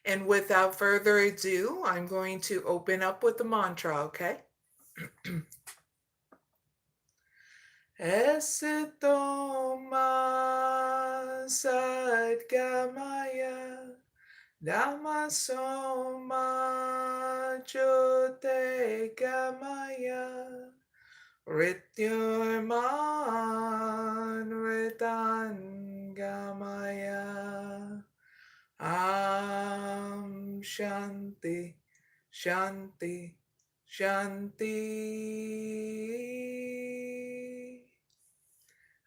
And without further ado, I'm going to open up with the mantra, okay? Esitoma sadgamaya Dhammasoma jyote gamaya Rityurman ritan gamaya Shanti Shanti Shanti.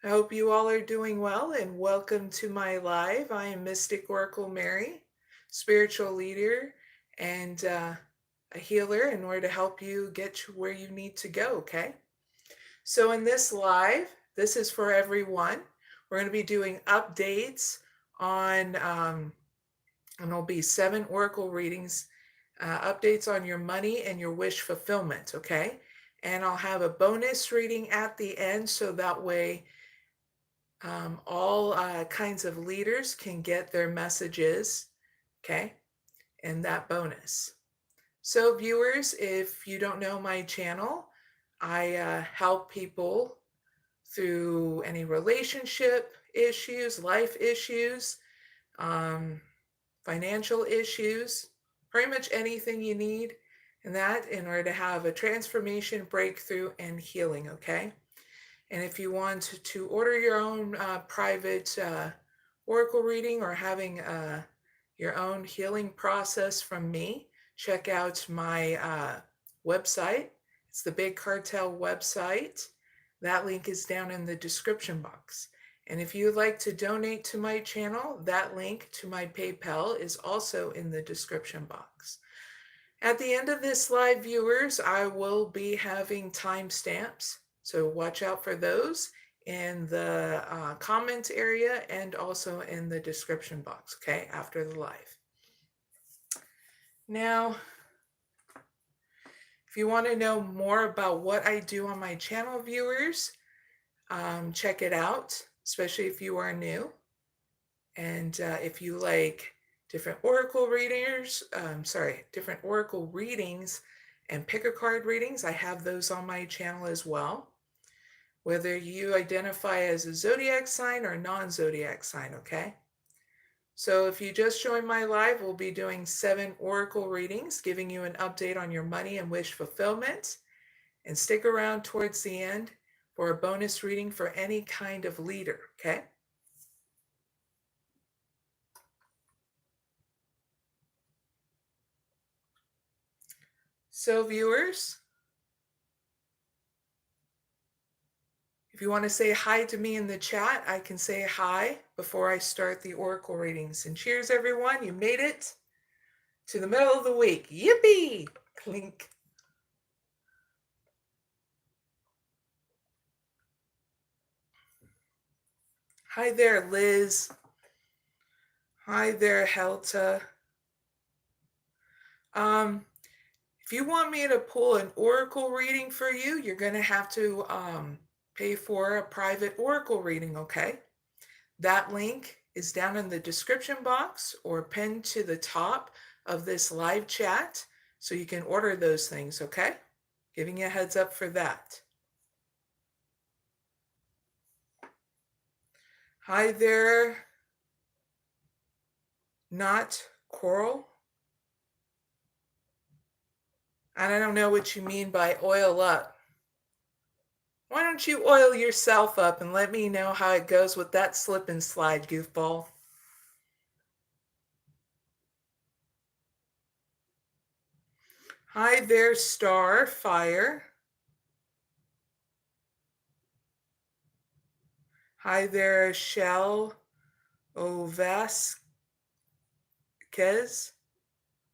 I hope you all are doing well and welcome to my live. I am mysticoraclemary, spiritual leader and a healer in order to help you get to where you need to go, okay? So in this live, this is for everyone. We're going to be doing updates on, and there'll be 7 oracle readings, updates on your money and your wish fulfillment, okay? And I'll have a bonus reading at the end so that way all kinds of leaders can get their messages, okay, and that bonus. So viewers, if you don't know my channel, I help people through any relationship issues, life issues, financial issues, pretty much anything you need in that in order to have a transformation, breakthrough, and healing, okay? And if you want to order your own private oracle reading or having your own healing process from me, check out my website. It's the Big Cartel website. That link is down in the description box. And if you'd like to donate to my channel, that link to my PayPal is also in the description box. At the end of this live, viewers, I will be having timestamps. So watch out for those in the comment area and also in the description box, okay, after the live. Now, if you want to know more about what I do on my channel, viewers, check it out, especially if you are new. And if you like different oracle readers, different oracle readings and pick a card readings, I have those on my channel as well. Whether you identify as a zodiac sign or non-zodiac sign, okay? So if you just joined my live, we'll be doing 7 oracle readings, giving you an update on your money and wish fulfillment. And stick around towards the end for a bonus reading for any kind of leader, okay? So viewers, if you want to say hi to me in the chat, I can say hi before I start the oracle readings. And cheers, everyone. You made it to the middle of the week. Yippee! Clink. Hi there, Liz. Hi there, Helta. If you want me to pull an oracle reading for you, you're going to have to pay for a private oracle reading, okay? That link is down in the description box or pinned to the top of this live chat, so you can order those things, okay? Giving you a heads up for that. Hi there, Not Coral. I don't know what you mean by oil up. Why don't you oil yourself up and let me know how it goes with that slip and slide, goofball? Hi there, Star Fire. Hi there, Shell Ovasquez.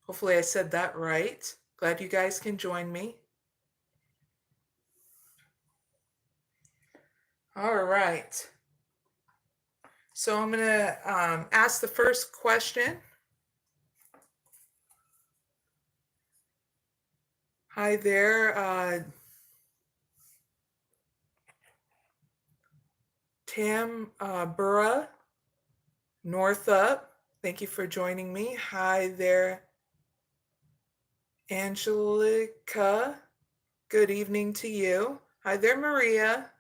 Hopefully I said that right. Glad you guys can join me. All right. So I'm going to ask the first question. Hi there, Tam Burra, Northup. Thank you for joining me. Hi there, Angelica. Good evening to you. Hi there, Maria.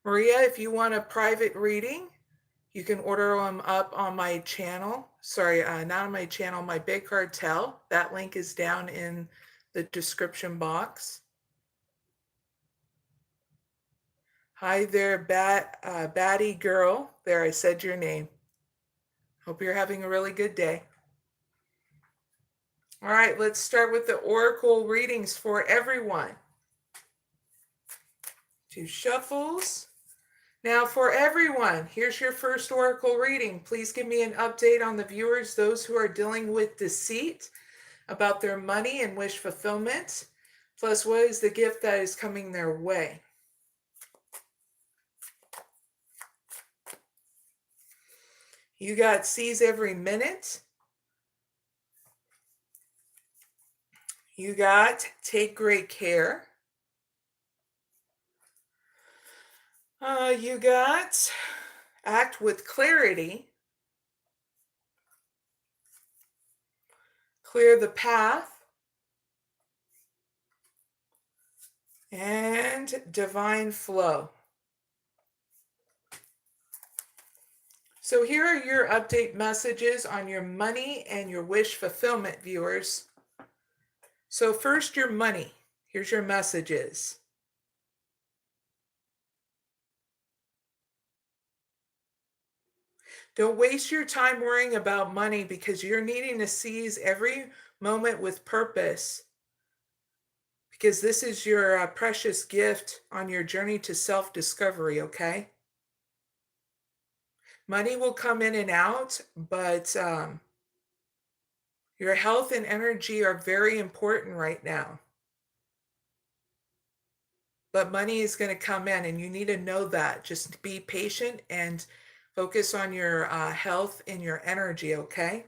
Maria, if you want a private reading, you can order them up on my channel. Sorry, not on my channel, my Big Cartel. That link is down in the description box. Hi there, Batty Girl. There, I said your name. Hope you're having a really good day. All right, let's start with the oracle readings for everyone. 2 shuffles. Now for everyone, here's your first oracle reading. Please give me an update on the viewers, those who are dealing with deceit about their money and wish fulfillment. Plus, what is the gift that is coming their way? You got seize every minute. You got take great care. You got act with clarity. Clear the path. And divine flow. So here are your update messages on your money and your wish fulfillment, viewers. So first, your money. Here's your messages. Don't waste your time worrying about money because you're needing to seize every moment with purpose, because this is your precious gift on your journey to self-discovery, okay? Money will come in and out, but your health and energy are very important right now. But money is going to come in, and you need to know that. Just be patient and focus on your health and your energy, okay?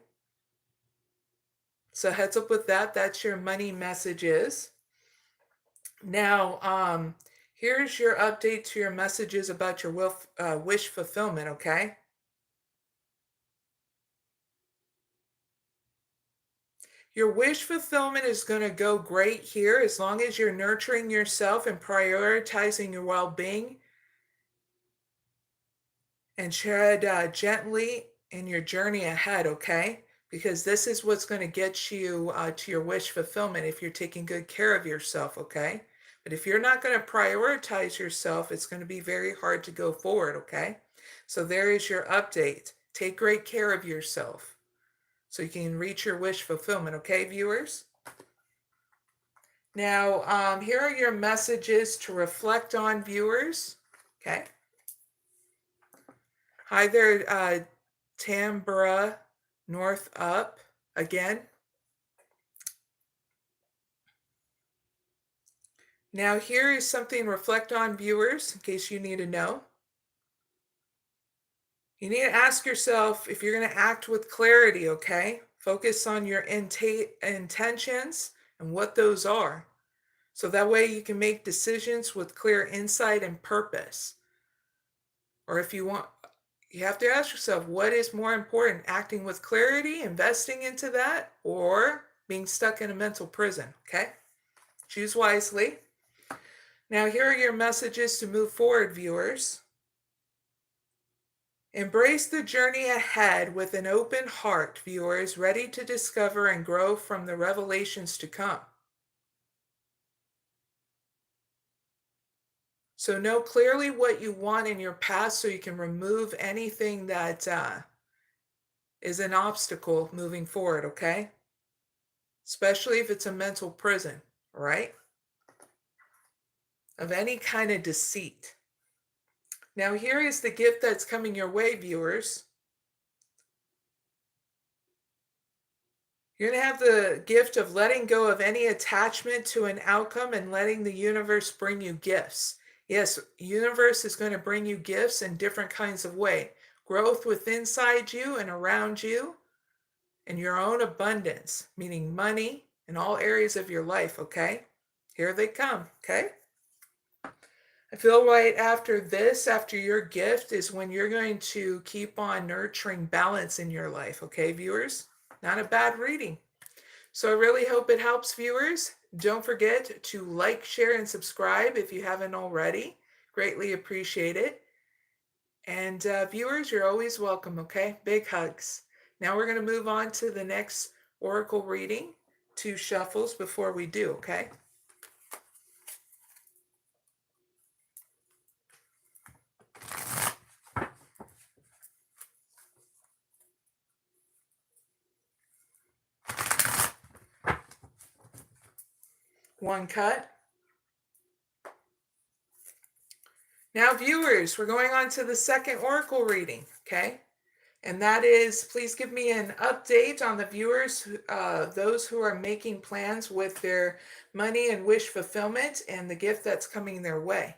So heads up with that. That's your money messages. Now, here's your update to your messages about your wish fulfillment, okay? Your wish fulfillment is going to go great here as long as you're nurturing yourself and prioritizing your well-being, and tread gently in your journey ahead, okay? Because this is what's going to get you to your wish fulfillment if you're taking good care of yourself, okay? But if you're not going to prioritize yourself, it's going to be very hard to go forward, okay? So there is your update. Take great care of yourself so you can reach your wish fulfillment, okay, viewers? Now, here are your messages to reflect on, viewers, okay? Hi there, Tambra North Up again. Now here is something to reflect on, viewers, in case you need to know. You need to ask yourself if you're going to act with clarity, okay? Focus on your intentions and what those are. So that way you can make decisions with clear insight and purpose. Or if you want, you have to ask yourself, what is more important, acting with clarity, investing into that, or being stuck in a mental prison, okay? Choose wisely. Now, here are your messages to move forward, viewers. Embrace the journey ahead with an open heart, viewers, ready to discover and grow from the revelations to come. So know clearly what you want in your past so you can remove anything that is an obstacle moving forward, okay? Especially if it's a mental prison, right? Of any kind of deceit. Now here is the gift that's coming your way, viewers. You're going to have the gift of letting go of any attachment to an outcome and letting the universe bring you gifts. Yes, universe is going to bring you gifts in different kinds of way. Growth within inside you and around you, and your own abundance, meaning money in all areas of your life, okay? Here they come, okay? I feel right after this, after your gift, is when you're going to keep on nurturing balance in your life. Okay, viewers? Not a bad reading. So I really hope it helps, viewers. Don't forget to like, share, and subscribe if you haven't already. Greatly appreciate it. And viewers, you're always welcome, okay? Big hugs. Now we're going to move on to the next oracle reading. 2 shuffles before we do, okay? One cut. Now, viewers, we're going on to the second oracle reading, okay? And that is, please give me an update on the viewers, those who are making plans with their money and wish fulfillment and the gift that's coming their way.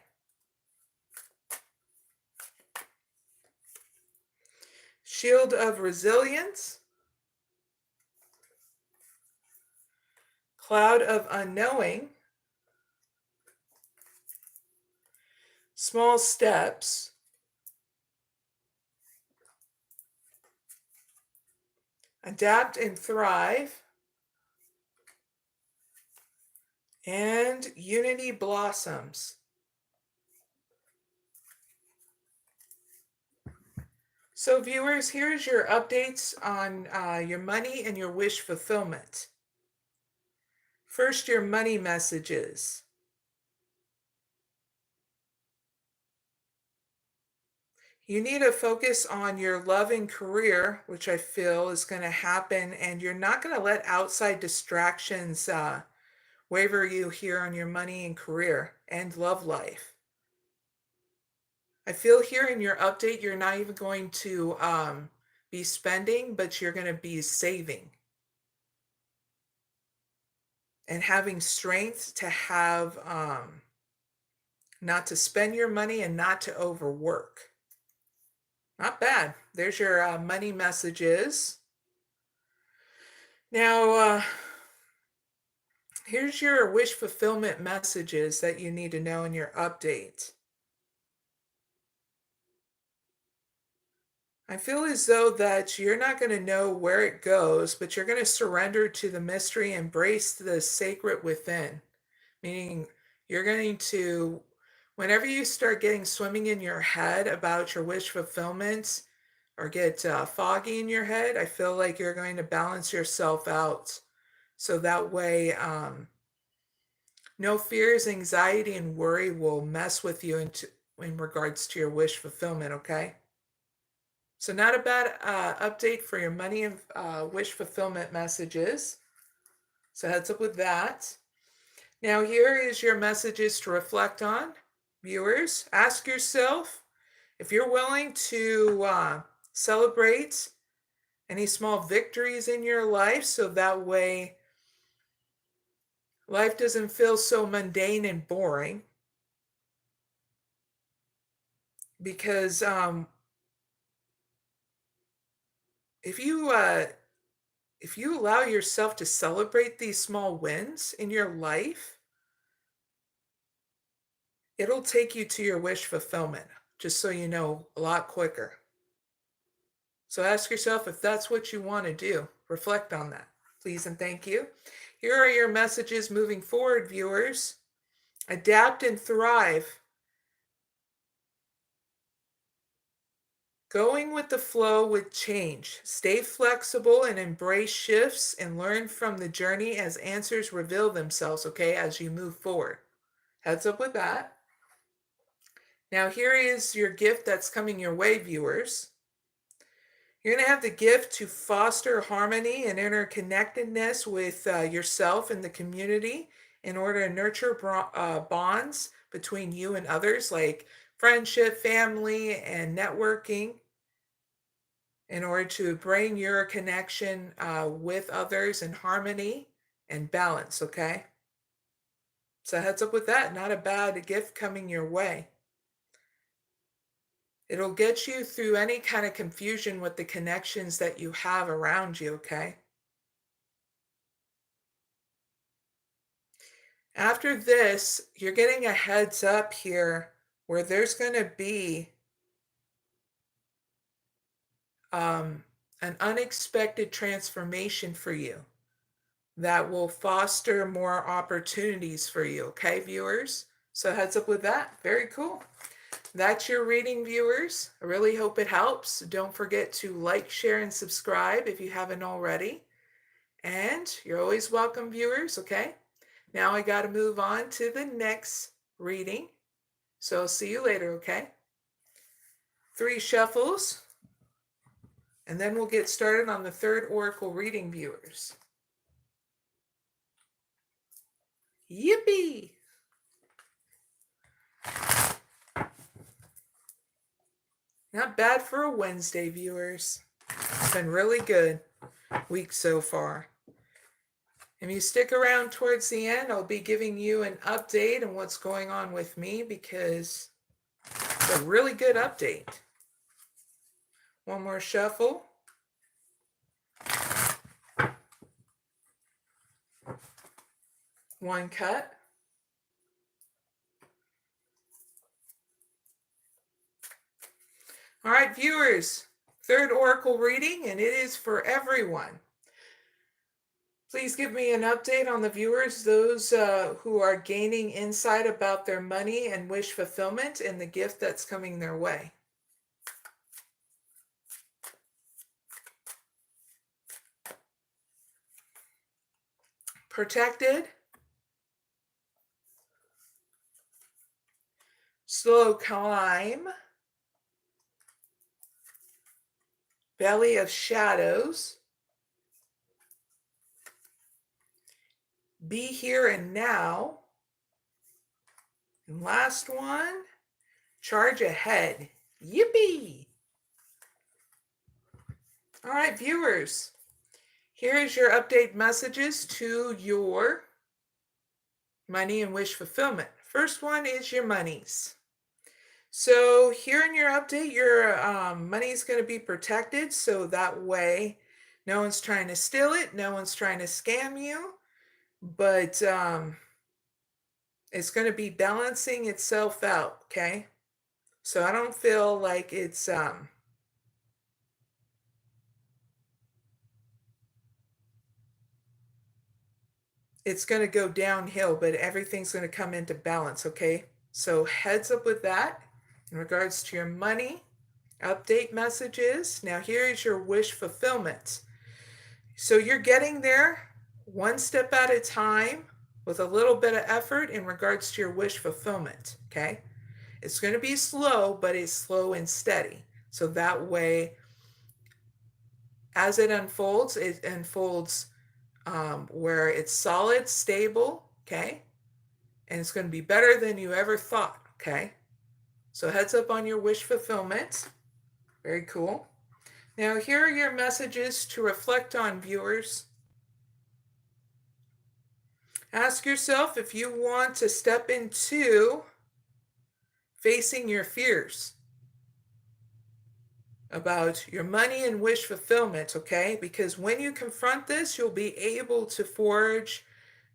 Shield of Resilience. Cloud of Unknowing. Small Steps. Adapt and Thrive. And Unity Blossoms. So viewers, here's your updates on your money and your wish fulfillment. First, your money messages. You need to focus on your love and career, which I feel is going to happen, and you're not going to let outside distractions waver you here on your money and career and love life. I feel here in your update, you're not even going to be spending, but you're going to be saving and having strength to have not to spend your money and not to overwork. Not bad. There's your money messages. Now, here's your wish fulfillment messages that you need to know in your update. I feel as though that you're not going to know where it goes, but you're going to surrender to the mystery, embrace the sacred within. Meaning you're going to, whenever you start getting swimming in your head about your wish fulfillment or get foggy in your head, I feel like you're going to balance yourself out. So that way, no fears, anxiety, and worry will mess with you in regards to your wish fulfillment, okay? So not a bad update for your money and wish fulfillment messages. So heads up with that. Now here is your messages to reflect on. Viewers, ask yourself if you're willing to celebrate any small victories in your life, so that way life doesn't feel so mundane and boring. Because if you allow yourself to celebrate these small wins in your life, it'll take you to your wish fulfillment, just so you know, a lot quicker. So ask yourself if that's what you want to do. Reflect on that, please and thank you. Here are your messages moving forward, viewers. Adapt and thrive. Going with the flow with change. Stay flexible and embrace shifts and learn from the journey as answers reveal themselves, okay, as you move forward. Heads up with that. Now here is your gift that's coming your way, viewers. You're going to have the gift to foster harmony and interconnectedness with yourself and the community in order to nurture bonds between you and others, like friendship, family, and networking, in order to bring your connection with others in harmony and balance, okay? So heads up with that. Not a bad gift coming your way. It'll get you through any kind of confusion with the connections that you have around you, okay? After this, you're getting a heads up here where there's going to be an unexpected transformation for you that will foster more opportunities for you, okay, viewers? So heads up with that. Very cool. That's your reading, viewers. I really hope it helps. Don't forget to like, share, and subscribe if you haven't already. And you're always welcome, viewers, okay? Now I got to move on to the next reading. So I'll see you later, okay? 3 shuffles. And then we'll get started on the third oracle reading, viewers. Yippee! Not bad for a Wednesday, viewers. It's been really good week so far. If you stick around towards the end, I'll be giving you an update on what's going on with me because it's a really good update. One more shuffle. One cut. All right, viewers, third oracle reading, and it is for everyone. Please give me an update on the viewers, those who are gaining insight about their money and wish fulfillment and the gift that's coming their way. Protected. Slow climb. Belly of shadows. Be here and now. And last one, charge ahead. Yippee! All right, viewers, here is your update messages to your money and wish fulfillment. First one is your monies. So here in your update, your money is going to be protected, so that way no one's trying to steal it, no one's trying to scam you, but it's going to be balancing itself out, okay? So I don't feel like it's going to go downhill, but everything's going to come into balance, okay? So heads up with that. In regards to your money, update messages. Now here is your wish fulfillment. So you're getting there one step at a time with a little bit of effort in regards to your wish fulfillment, okay? It's going to be slow, but it's slow and steady. So that way, as it unfolds where it's solid, stable, okay? And it's going to be better than you ever thought, okay? So heads up on your wish fulfillment. Very cool. Now here are your messages to reflect on, viewers. Ask yourself if you want to step into facing your fears about your money and wish fulfillment, okay? Because when you confront this, you'll be able to forge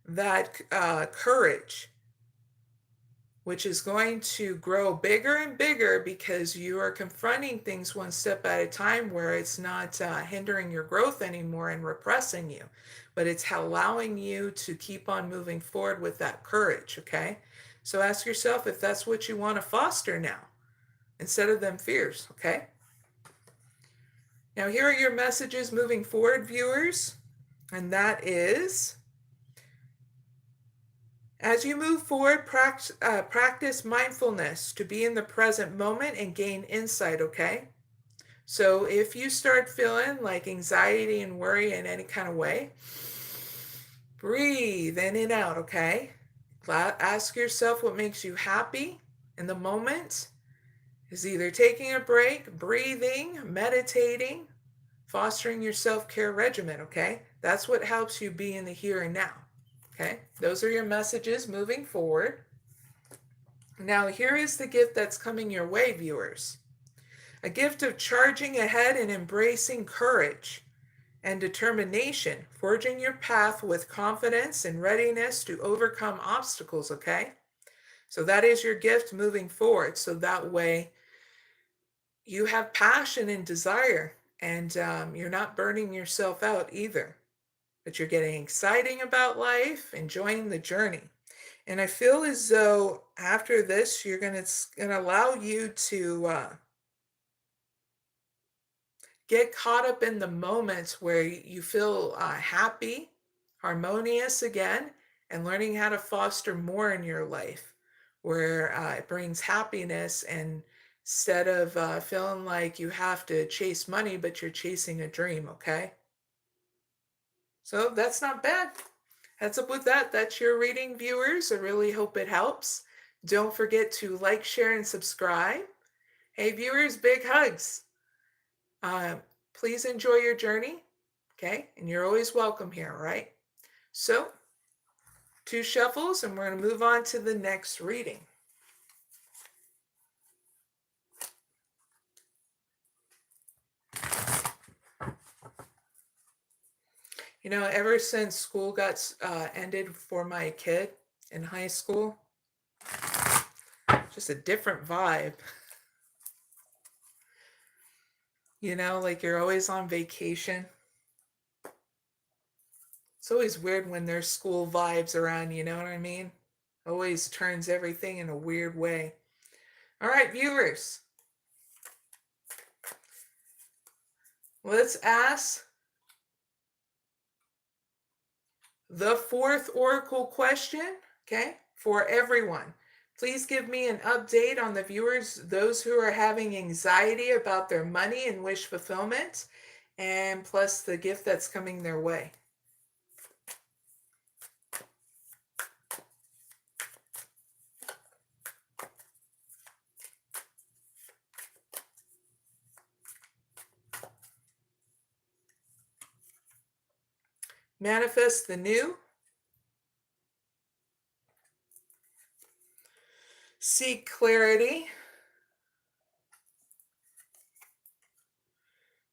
that courage, which is going to grow bigger and bigger because you are confronting things one step at a time where it's not hindering your growth anymore and repressing you, but it's allowing you to keep on moving forward with that courage, okay? So ask yourself if that's what you want to foster now instead of them fears, okay? Now here are your messages moving forward, viewers, and that is, as you move forward, practice mindfulness to be in the present moment and gain insight, okay? So if you start feeling like anxiety and worry in any kind of way, breathe in and out, okay? Ask yourself what makes you happy in the moment. Is either taking a break, breathing, meditating, fostering your self-care regimen, okay? That's what helps you be in the here and now. Okay, those are your messages moving forward. Now, here is the gift that's coming your way, viewers. A gift of charging ahead and embracing courage and determination, forging your path with confidence and readiness to overcome obstacles, okay? So that is your gift moving forward. So that way you have passion and desire, and you're not burning yourself out either, but you're getting exciting about life, enjoying the journey. And I feel as though after this, it's gonna allow you to get caught up in the moments where you feel happy, harmonious again, and learning how to foster more in your life where it brings happiness, and instead of feeling like you have to chase money, but you're chasing a dream, okay? So that's not bad. Heads up with that. That's your reading, viewers. I really hope it helps. Don't forget to like, share, and subscribe. Hey, viewers, big hugs. Uh, please enjoy your journey, okay? And you're always welcome here, right? So, 2 shuffles, and we're going to move on to the next reading. You know, ever since school got ended for my kid in high school, just a different vibe. You know, like you're always on vacation. It's always weird when there's school vibes around, you know what I mean? Always turns everything in a weird way. All right, viewers. Let's ask the 4th oracle question, okay, for everyone. Please give me an update on the viewers, those who are having anxiety about their money and wish fulfillment, and plus the gift that's coming their way. Manifest the new. Seek clarity.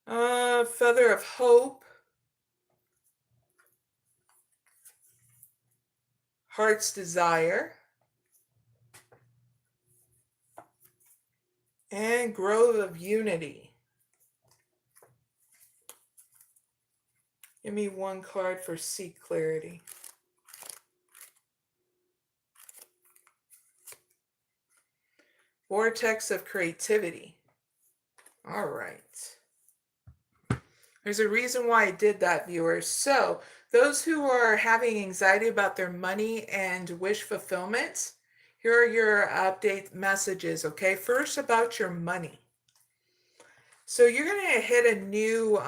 Feather of hope. Heart's desire. And grove of unity. Give me one card for seek clarity. Vortex of creativity. All right. There's a reason why I did that, viewers. So those who are having anxiety about their money and wish fulfillment, here are your update messages, okay? First, about your money. So you're going to hit a new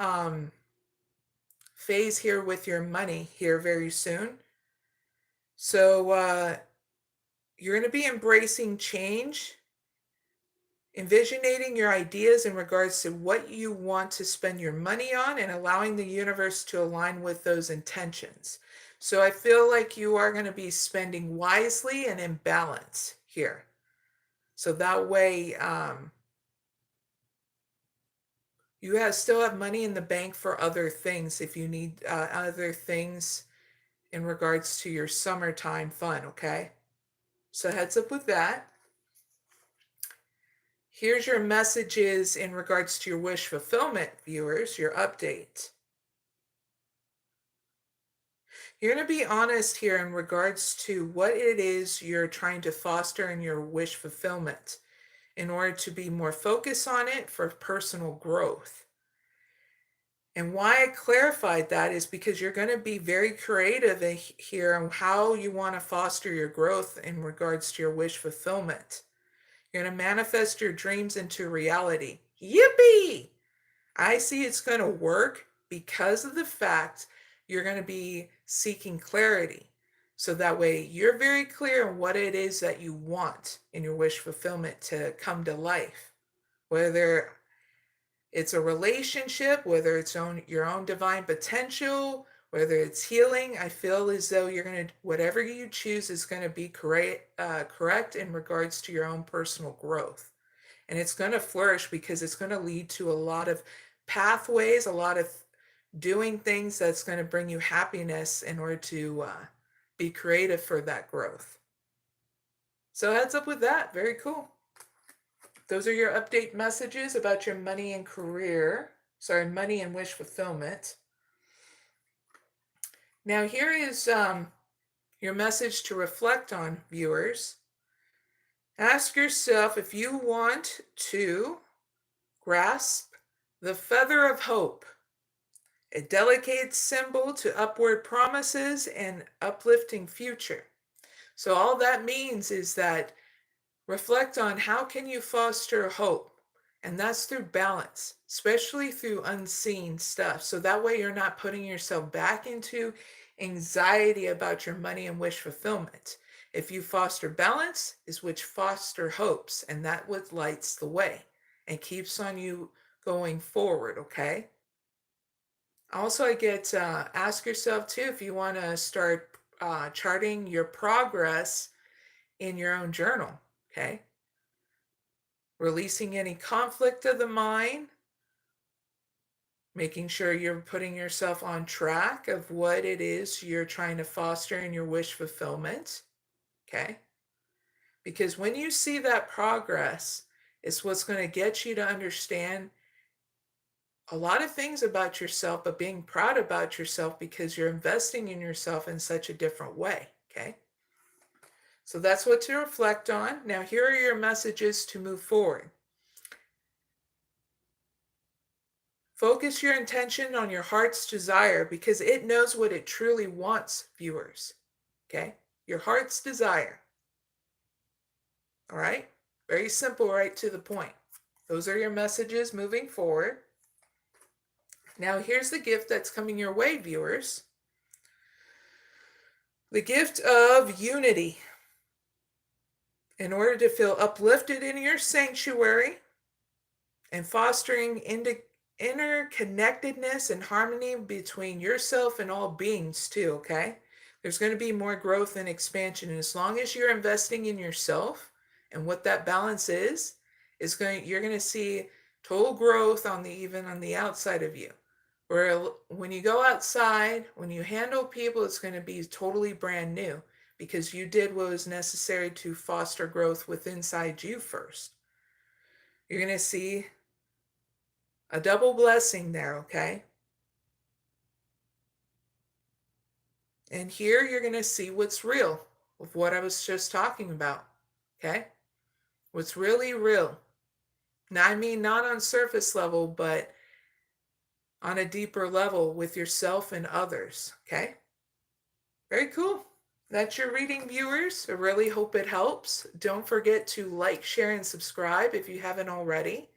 phase here with your money here very soon. So you're going to be embracing change, envisioning your ideas in regards to what you want to spend your money on, and allowing the universe to align with those intentions. So I feel like you are going to be spending wisely and in balance here. So that way you still have money in the bank for other things if you need other things in regards to your summertime fun, okay? So heads up with that. Here's your messages in regards to your wish fulfillment, viewers, your update. You're going to be honest here in regards to what it is you're trying to foster in your wish fulfillment in order to be more focused on it for personal growth. And why I clarified that is because you're going to be very creative here on how you want to foster your growth in regards to your wish fulfillment. You're going to manifest your dreams into reality. Yippee! I see it's going to work because of the fact you're going to be seeking clarity. So that way you're very clear on what it is that you want in your wish fulfillment to come to life. Whether it's a relationship, whether it's your own divine potential, whether it's healing, I feel as though whatever you choose is going to be correct in regards to your own personal growth. And it's going to flourish because it's going to lead to a lot of pathways, a lot of doing things that's going to bring you happiness in order to be creative for that growth. So heads up with that. Very cool. Those are your update messages about your money and career. Sorry, money and wish fulfillment. Now here is your message to reflect on, viewers. Ask yourself if you want to grasp the feather of hope, a delicate symbol to upward promises and uplifting future. So all that means is that reflect on how can you foster hope, and that's through balance, especially through unseen stuff. So that way you're not putting yourself back into anxiety about your money and wish fulfillment. If you foster balance, is which foster hopes, and that what lights the way and keeps on you going forward. Okay. Also, I get ask yourself too if you want to start charting your progress in your own journal. Okay. Releasing any conflict of the mind, making sure you're putting yourself on track of what it is you're trying to foster in your wish fulfillment. Okay. Because when you see that progress, it's what's going to get you to understand a lot of things about yourself, but being proud about yourself because you're investing in yourself in such a different way. Okay. So that's what to reflect on. Now, here are your messages to move forward. Focus your intention on your heart's desire because it knows what it truly wants, viewers. Okay? Your heart's desire. All right? Very simple, right to the point. Those are your messages moving forward. Now, here's the gift that's coming your way, viewers. The gift of unity. In order to feel uplifted in your sanctuary and fostering interconnectedness and harmony between yourself and all beings too, okay? There's going to be more growth and expansion, and as long as you're investing in yourself and what that balance is you're going to see total growth even on the outside of you. Where when you go outside, when you handle people, it's going to be totally brand new because you did what was necessary to foster growth within inside you first. You're going to see a double blessing there, okay? And here you're going to see what's real of what I was just talking about, okay? What's really real. Now, I mean not on surface level, but on a deeper level with yourself and others, okay? Very cool. That's your reading, viewers. I really hope it helps. Don't forget to like, share, and subscribe if you haven't already.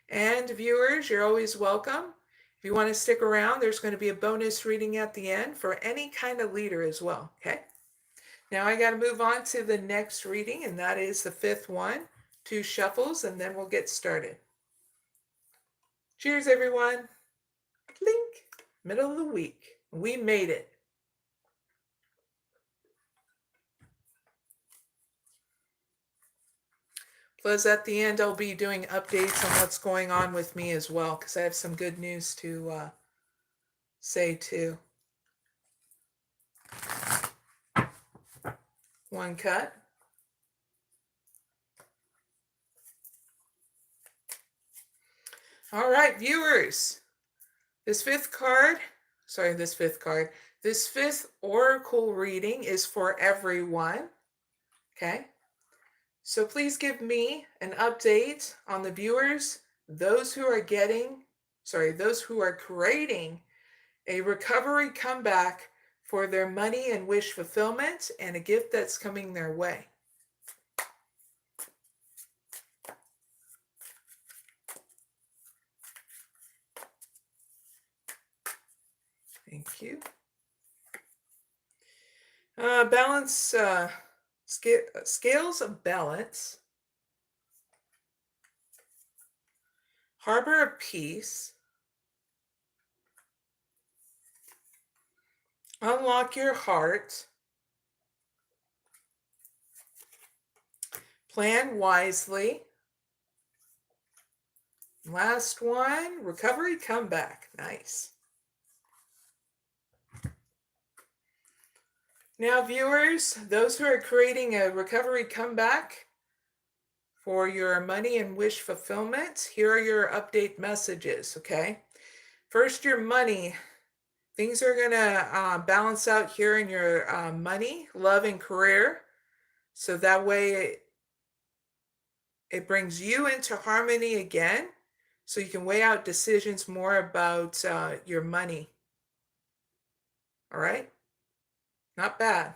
And viewers, you're always welcome. If you want to stick around, there's going to be a bonus reading at the end for any kind of leader as well, okay? Now I got to move on to the next reading, and that is the fifth one. 2 shuffles, and then we'll get started. Cheers, everyone. Link. Middle of the week. We made it. Plus, at the end, I'll be doing updates on what's going on with me as well, because I have some good news to say too. 1 cut. All right, viewers. This fifth oracle reading is for everyone. Okay. So please give me an update on the viewers, those who are creating a recovery comeback for their money and wish fulfillment and a gift that's coming their way. Thank you. Balance, scales of balance. Harbor of peace. Unlock your heart. Plan wisely. Last one, recovery comeback. Nice. Now, viewers, those who are creating a recovery comeback for your money and wish fulfillment, here are your update messages, okay? First, your money. Things are going to balance out here in your money, love, and career. So that way it brings you into harmony again. So you can weigh out decisions more about your money. All right? Not bad.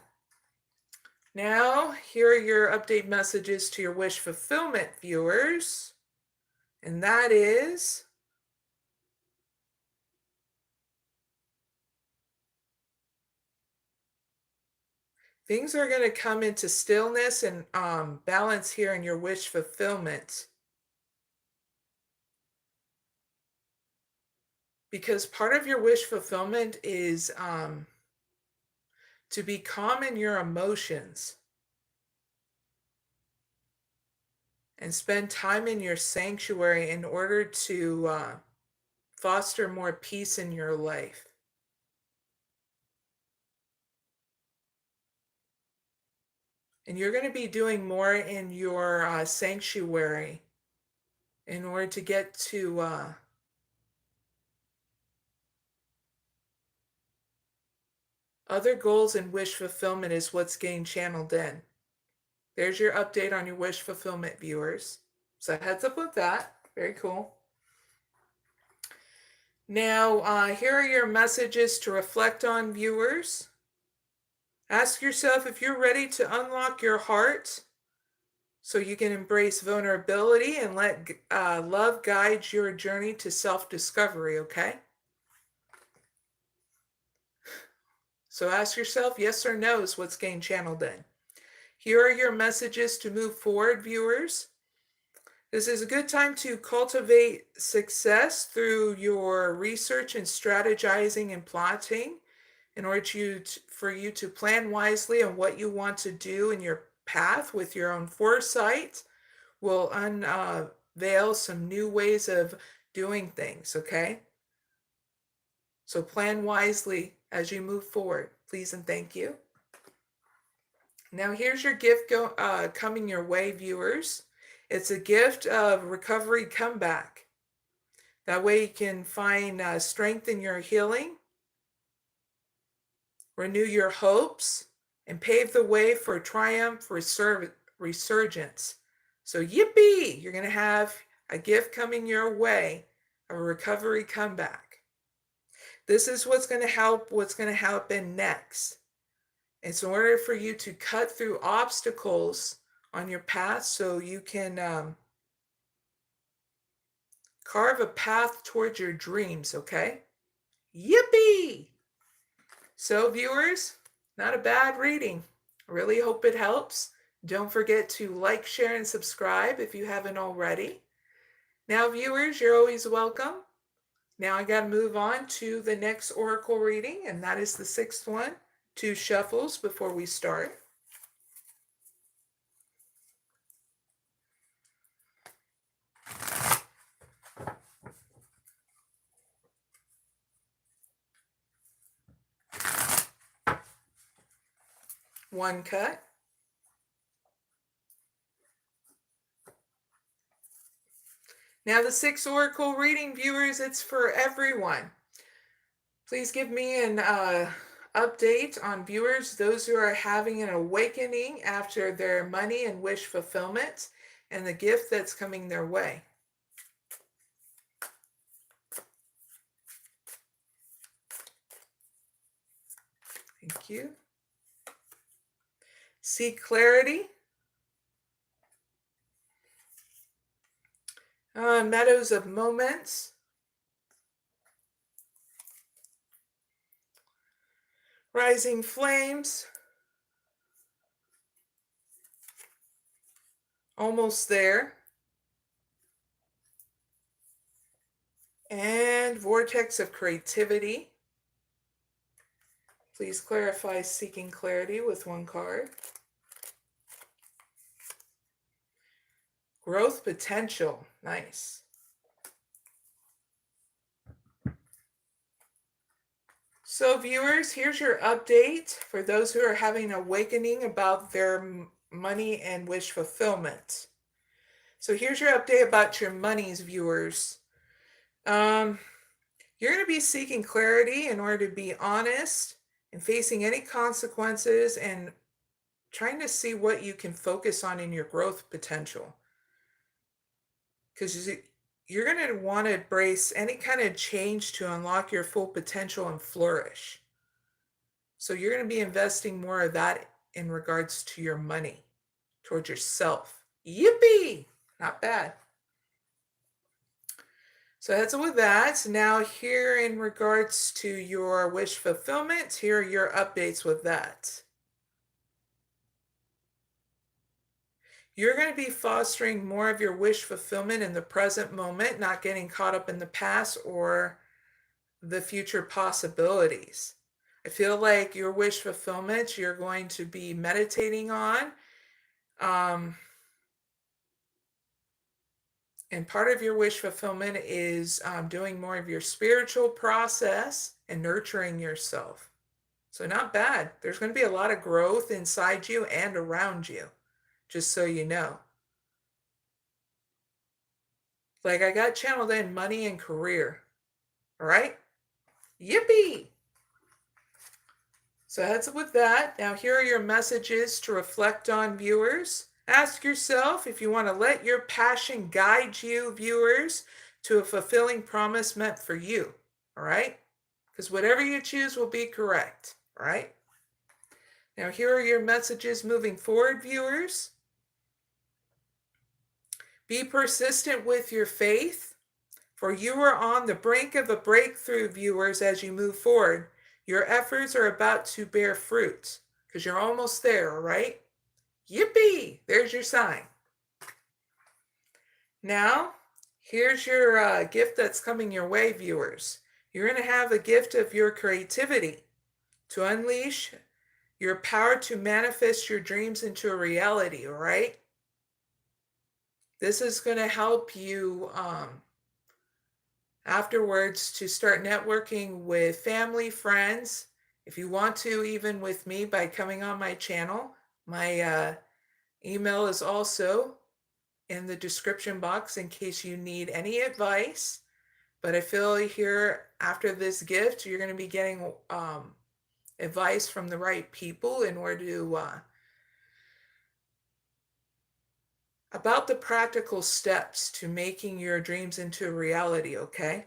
Now, here are your update messages to your wish fulfillment viewers. And that is, things are going to come into stillness and balance here in your wish fulfillment. Because part of your wish fulfillment is to be calm in your emotions and spend time in your sanctuary in order to foster more peace in your life. And you're going to be doing more in your sanctuary in order to get to other goals, and wish fulfillment is what's getting channeled in. There's your update on your wish fulfillment, viewers. So heads up with that. Very cool. Now, here are your messages to reflect on, viewers. Ask yourself if you're ready to unlock your heart so you can embrace vulnerability and let love guide your journey to self-discovery, okay? So ask yourself, yes or no is what's getting channeled in. Here are your messages to move forward, viewers. This is a good time to cultivate success through your research and strategizing and plotting in order for you to plan wisely on what you want to do in your path with your own foresight. Will unveil some new ways of doing things, okay? So plan wisely as you move forward. Please and thank you. Now here's your gift coming your way, viewers. It's a gift of recovery comeback. That way you can find strength in your healing, renew your hopes, and pave the way for triumph resurgence. So yippee! You're going to have a gift coming your way, a recovery comeback. This is what's going to happen next. It's in order for you to cut through obstacles on your path so you can carve a path towards your dreams, okay? Yippee! So viewers, not a bad reading. I really hope it helps. Don't forget to like, share, and subscribe if you haven't already. Now viewers, you're always welcome. Now I got to move on to the next oracle reading, and that is the 6th one. 2 shuffles before we start. One cut. Now the 6th oracle reading, viewers, it's for everyone. Please give me an update on viewers, those who are having an awakening after their money and wish fulfillment and the gift that's coming their way. Thank you. Seek clarity. Meadows of moments. Rising flames. Almost there. And vortex of creativity. Please clarify seeking clarity with 1 card. Growth potential. Nice. So viewers, here's your update for those who are having an awakening about their money and wish fulfillment. So here's your update about your monies, viewers. You're going to be seeking clarity in order to be honest and facing any consequences and trying to see what you can focus on in your growth potential. Because you're going to want to embrace any kind of change to unlock your full potential and flourish. So you're going to be investing more of that in regards to your money, towards yourself. Yippee! Not bad. So that's with that. Now here in regards to your wish fulfillment, here are your updates with that. You're going to be fostering more of your wish fulfillment in the present moment, not getting caught up in the past or the future possibilities. I feel like your wish fulfillment, you're going to be meditating on. And part of your wish fulfillment is doing more of your spiritual process and nurturing yourself. So not bad. There's going to be a lot of growth inside you and around you, just so you know. Like I got channeled in money and career. All right? Yippee! So that's with that. Now here are your messages to reflect on, viewers. Ask yourself if you want to let your passion guide you, viewers, to a fulfilling promise meant for you. All right? Because whatever you choose will be correct. All right? Now here are your messages moving forward, viewers. Be persistent with your faith, for you are on the brink of a breakthrough, viewers, as you move forward. Your efforts are about to bear fruit because you're almost there, all right? Yippee! There's your sign. Now, here's your gift that's coming your way, viewers. You're going to have a gift of your creativity to unleash your power to manifest your dreams into a reality, all right? This is going to help you afterwards to start networking with family, friends. If you want to, even with me by coming on my channel, my email is also in the description box in case you need any advice. But I feel here after this gift, you're going to be getting advice from the right people in order to about the practical steps to making your dreams into a reality, okay?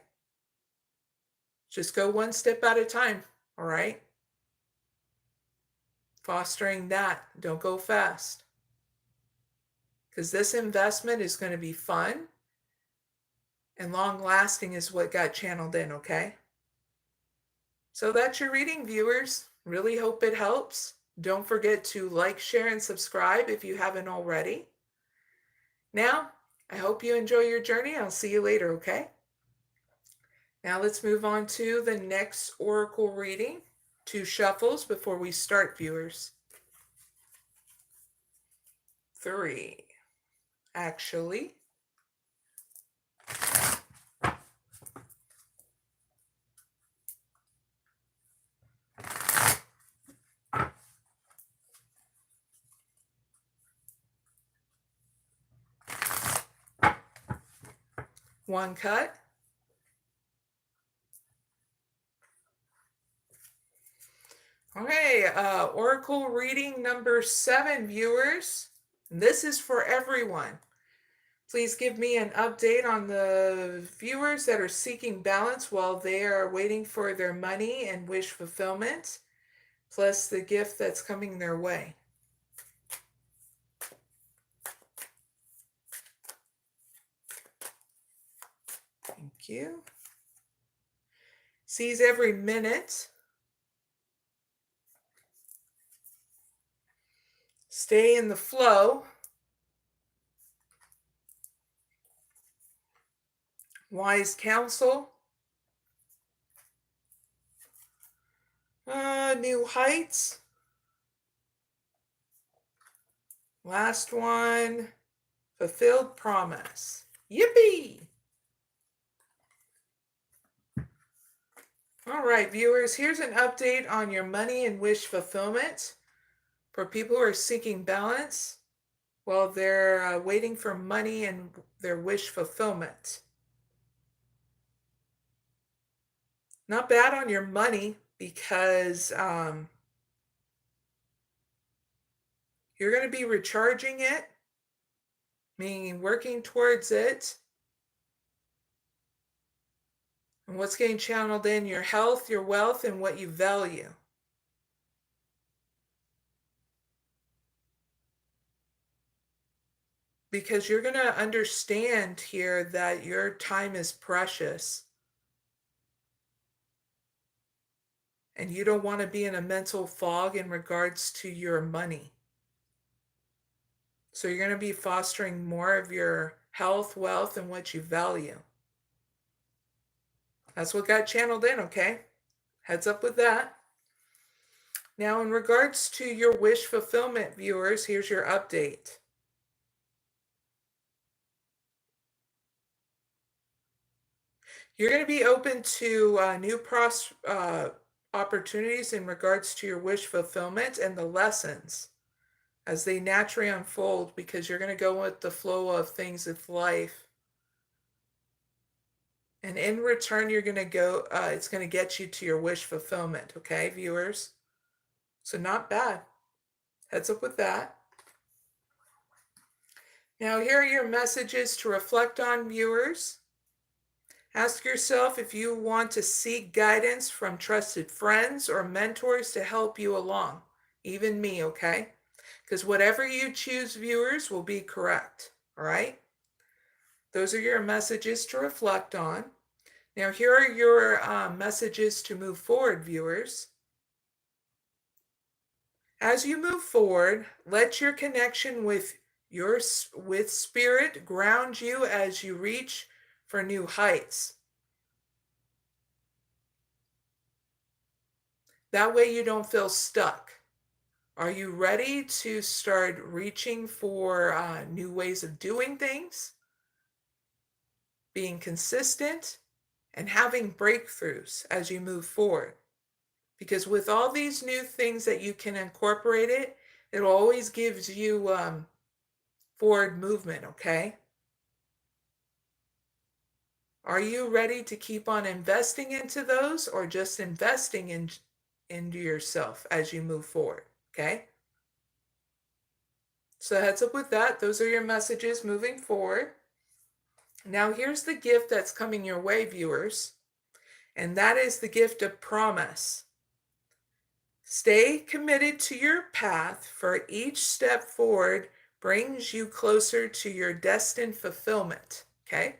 Just go one step at a time, all right? Fostering that. Don't go fast. Because this investment is going to be fun and long lasting is what got channeled in, okay? So that's your reading, viewers. Really hope it helps. Don't forget to like, share, and subscribe if you haven't already. Now, I hope you enjoy your journey. I'll see you later, okay? Now let's move on to the next oracle reading. 2 shuffles before we start, viewers. 3, actually. One cut. Okay, oracle reading number 7, viewers. This is for everyone. Please give me an update on the viewers that are seeking balance while they are waiting for their money and wish fulfillment, plus the gift that's coming their way. Thank you. Seize every minute. Stay in the flow. Wise counsel. New heights. Last one. Fulfilled promise. Yippee! All right, viewers, here's an update on your money and wish fulfillment for people who are seeking balance while they're waiting for money and their wish fulfillment. Not bad on your money because you're going to be recharging it, meaning working towards it. And what's getting channeled in? Your health, your wealth, and what you value. Because you're going to understand here that your time is precious. And you don't want to be in a mental fog in regards to your money. So you're going to be fostering more of your health, wealth, and what you value. That's what got channeled in, okay? Heads up with that. Now, in regards to your wish fulfillment, viewers, here's your update. You're going to be open to new opportunities in regards to your wish fulfillment and the lessons as they naturally unfold, because you're going to go with the flow of things of life. And in return, you're going to go, it's going to get you to your wish fulfillment, okay, viewers? So not bad. Heads up with that. Now, here are your messages to reflect on, viewers. Ask yourself if you want to seek guidance from trusted friends or mentors to help you along. Even me, okay? Because whatever you choose, viewers, will be correct, all right? Those are your messages to reflect on. Now, here are your messages to move forward, viewers. As you move forward, let your connection with spirit ground you as you reach for new heights. That way you don't feel stuck. Are you ready to start reaching for new ways of doing things, being consistent, and having breakthroughs as you move forward? Because with all these new things that you can incorporate it always gives you forward movement, okay? Are you ready to keep on investing into those, or just investing into yourself as you move forward, okay? So heads up with that. Those are your messages moving forward. Now here's the gift that's coming your way, viewers, and that is the gift of promise. Stay committed to your path, for each step forward brings you closer to your destined fulfillment, okay?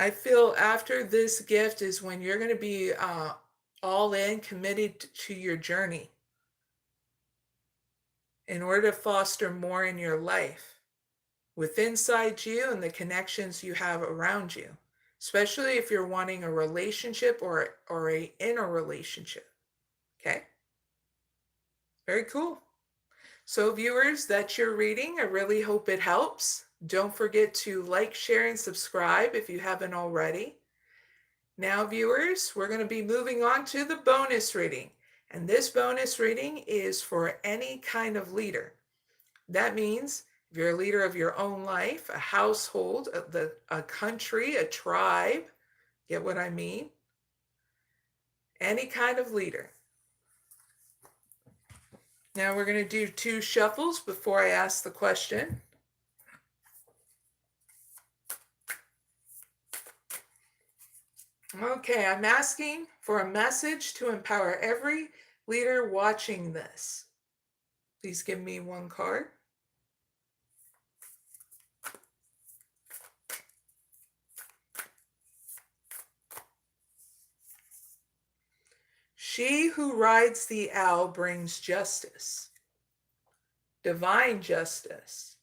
I feel after this gift is when you're going to be all in, committed to your journey in order to foster more in your life with inside you and the connections you have around you, especially if you're wanting a relationship or a inner relationship. Okay? Very cool. So viewers, that's your reading. I really hope it helps. Don't forget to like, share, and subscribe if you haven't already. Now, viewers, we're going to be moving on to the bonus reading. And this bonus reading is for any kind of leader. That means if you're a leader of your own life, a household, a country, a tribe, get what I mean? Any kind of leader. Now we're going to do 2 shuffles before I ask the question. Okay, I'm asking for a message to empower every leader watching this. Please give me 1 card. She who rides the owl brings justice, divine justice.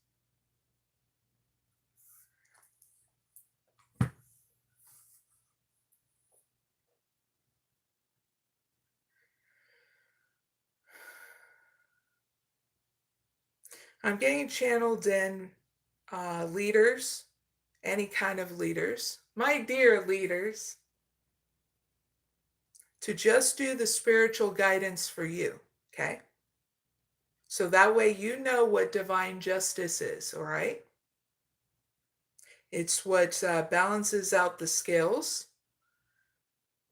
I'm getting channeled in leaders any kind of leaders, my dear leaders, to just do the spiritual guidance for you, okay? So that way you know what divine justice is, all right? It's what balances out the scales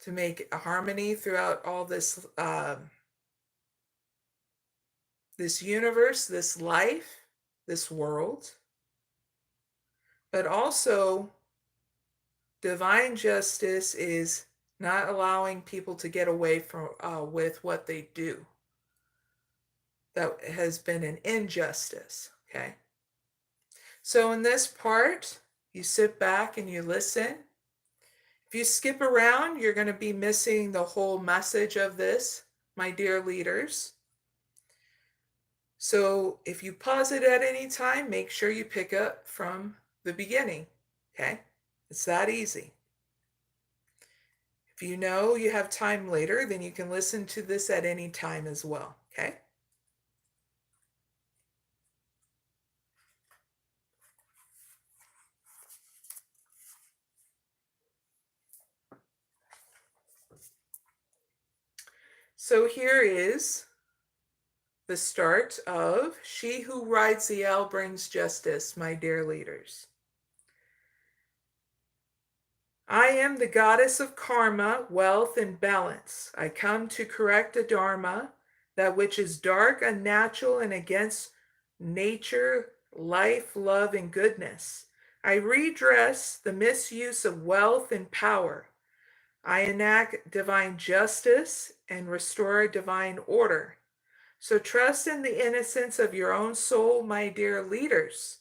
to make a harmony throughout all this this universe, this life, this world. But also, divine justice is not allowing people to get away from with what they do. That has been an injustice, okay? So in this part, you sit back and you listen. If you skip around, you're going to be missing the whole message of this, my dear leaders. So if you pause it at any time, make sure you pick up from the beginning, okay? It's that easy. If you know you have time later, then you can listen to this at any time as well, okay? So here is the start of She Who Rides the Owl Brings Justice, my dear leaders. I am the goddess of karma, wealth, and balance. I come to correct the dharma, that which is dark, unnatural, and against nature, life, love, and goodness. I redress the misuse of wealth and power. I enact divine justice and restore divine order. So trust in the innocence of your own soul, my dear leaders.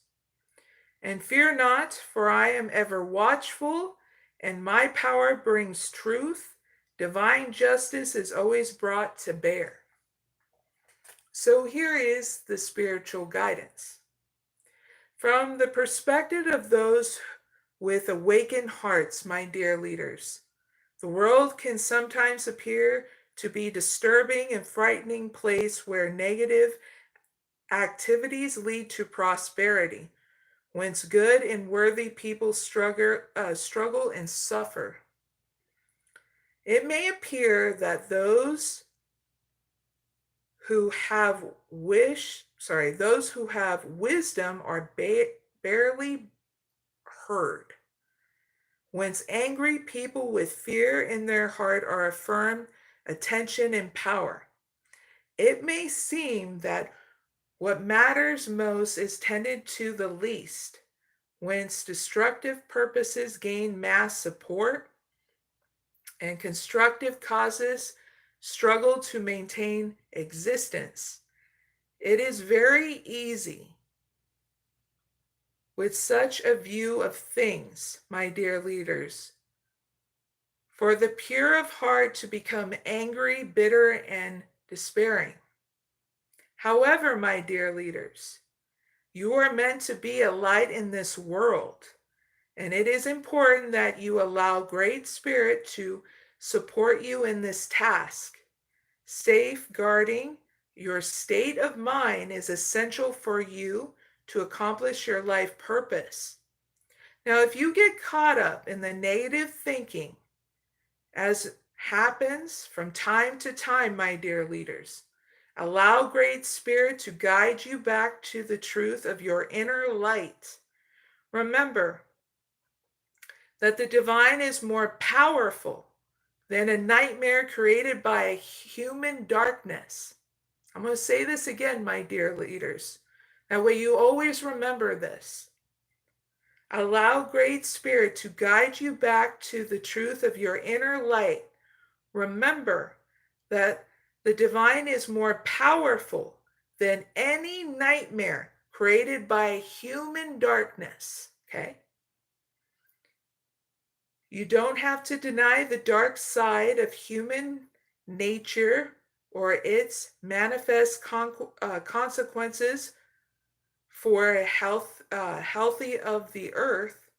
And fear not, for I am ever watchful, and my power brings truth. Divine justice is always brought to bear. So here is the spiritual guidance. From the perspective of those with awakened hearts, my dear leaders, the world can sometimes appear to be a disturbing and frightening place where negative activities lead to prosperity, whence good and worthy people struggle and suffer. It may appear that those who have wisdom are barely heard, whence angry people with fear in their heart are affirmed attention and power. It may seem that what matters most is tended to the least, whence destructive purposes gain mass support and constructive causes struggle to maintain existence. It is very easy with such a view of things, my dear leaders, for the pure of heart to become angry, bitter, and despairing. However, my dear leaders, you are meant to be a light in this world, and it is important that you allow Great Spirit to support you in this task. Safeguarding your state of mind is essential for you to accomplish your life purpose. Now, if you get caught up in the negative thinking, as happens from time to time, my dear leaders, allow Great Spirit to guide you back to the truth of your inner light. Remember that the divine is more powerful than a nightmare created by human darkness. I'm going to say this again, my dear leaders. That way you always remember this. Allow Great Spirit to guide you back to the truth of your inner light. Remember that the divine is more powerful than any nightmare created by human darkness, okay? You don't have to deny the dark side of human nature or its manifest consequences for healthy of the earth,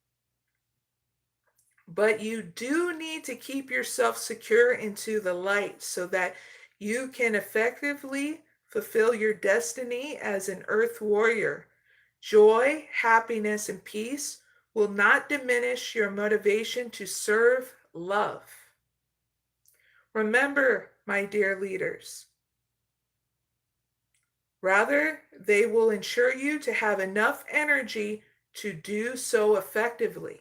but you do need to keep yourself secure into the light so that you can effectively fulfill your destiny as an earth warrior. Joy, happiness, and peace will not diminish your motivation to serve love. Remember, my dear leaders, rather, they will ensure you to have enough energy to do so effectively.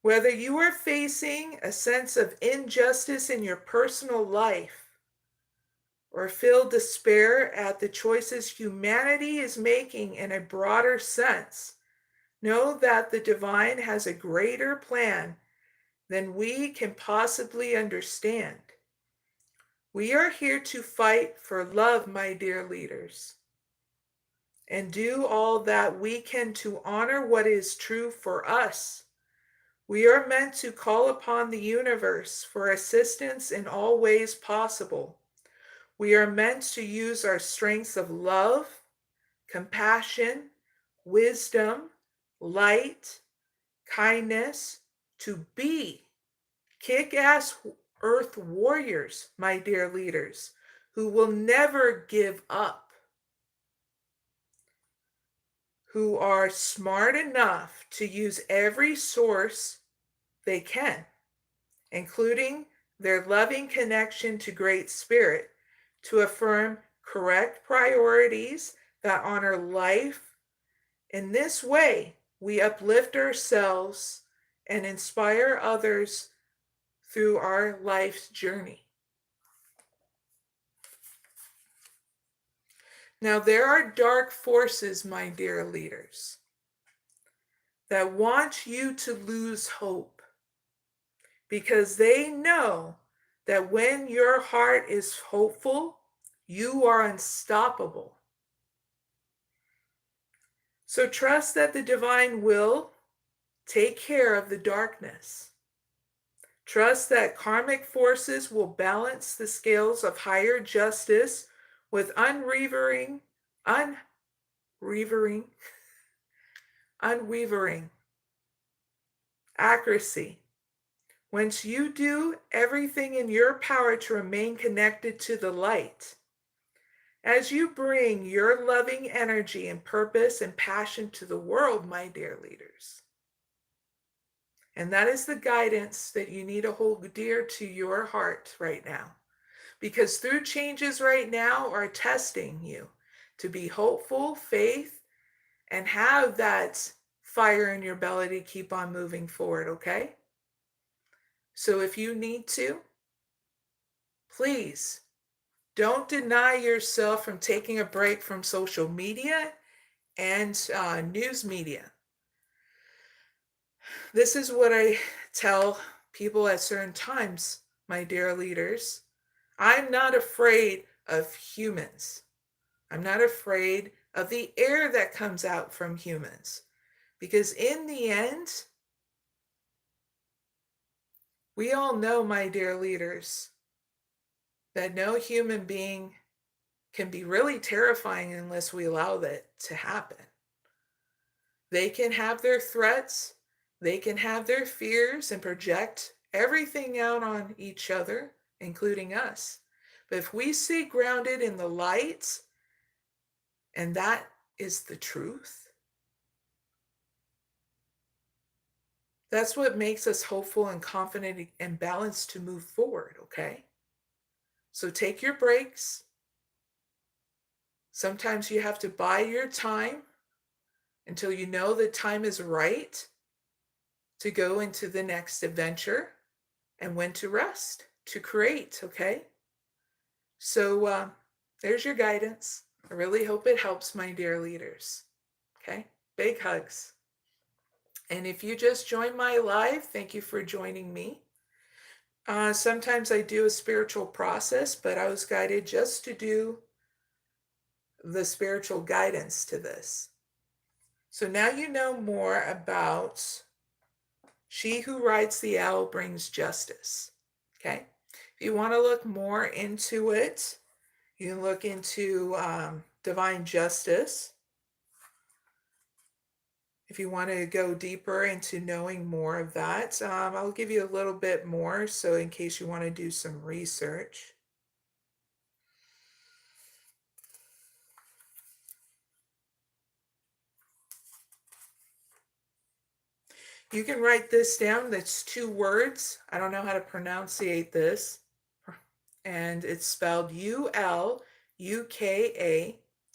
Whether you are facing a sense of injustice in your personal life or feel despair at the choices humanity is making in a broader sense, know that the divine has a greater plan than we can possibly understand. We are here to fight for love, my dear leaders, and do all that we can to honor what is true for us. We are meant to call upon the universe for assistance in all ways possible. We are meant to use our strengths of love, compassion, wisdom, light, kindness to be kick-ass earth warriors, my dear leaders, who will never give up, who are smart enough to use every source they can, including their loving connection to Great Spirit, to affirm correct priorities that honor life. In this way, we uplift ourselves and inspire others through our life's journey. Now, there are dark forces, my dear leaders, that want you to lose hope because they know that when your heart is hopeful, you are unstoppable. So trust that the divine will take care of the darkness. Trust that karmic forces will balance the scales of higher justice with unwavering accuracy. Once you do everything in your power to remain connected to the light, as you bring your loving energy and purpose and passion to the world, my dear leaders. And that is the guidance that you need to hold dear to your heart right now. Because through changes right now are testing you to be hopeful, faith, and have that fire in your belly to keep on moving forward, okay? So if you need to, please don't deny yourself from taking a break from social media and news media. This is what I tell people at certain times, my dear leaders. I'm not afraid of humans. I'm not afraid of the air that comes out from humans. Because in the end, we all know, my dear leaders, that no human being can be really terrifying unless we allow that to happen. They can have their threats, they can have their fears and project everything out on each other, including us. But if we stay grounded in the light, and that is the truth, that's what makes us hopeful and confident and balanced to move forward, okay? So take your breaks. Sometimes you have to buy your time until you know the time is right to go into the next adventure, and when to rest, to create, okay? So there's your guidance. I really hope it helps, my dear leaders, okay? Big hugs. And if you just joined my live, thank you for joining me. Sometimes I do a spiritual process, but I was guided just to do the spiritual guidance to this. So now you know more about She Who Rides the Owl Brings Justice. Okay? If you want to look more into it, you can look into divine justice. If you want to go deeper into knowing more of that, I'll give you a little bit more, so in case you want to do some research. You can write this down. That's 2 words. I don't know how to pronunciate this. And it's spelled ULUKA.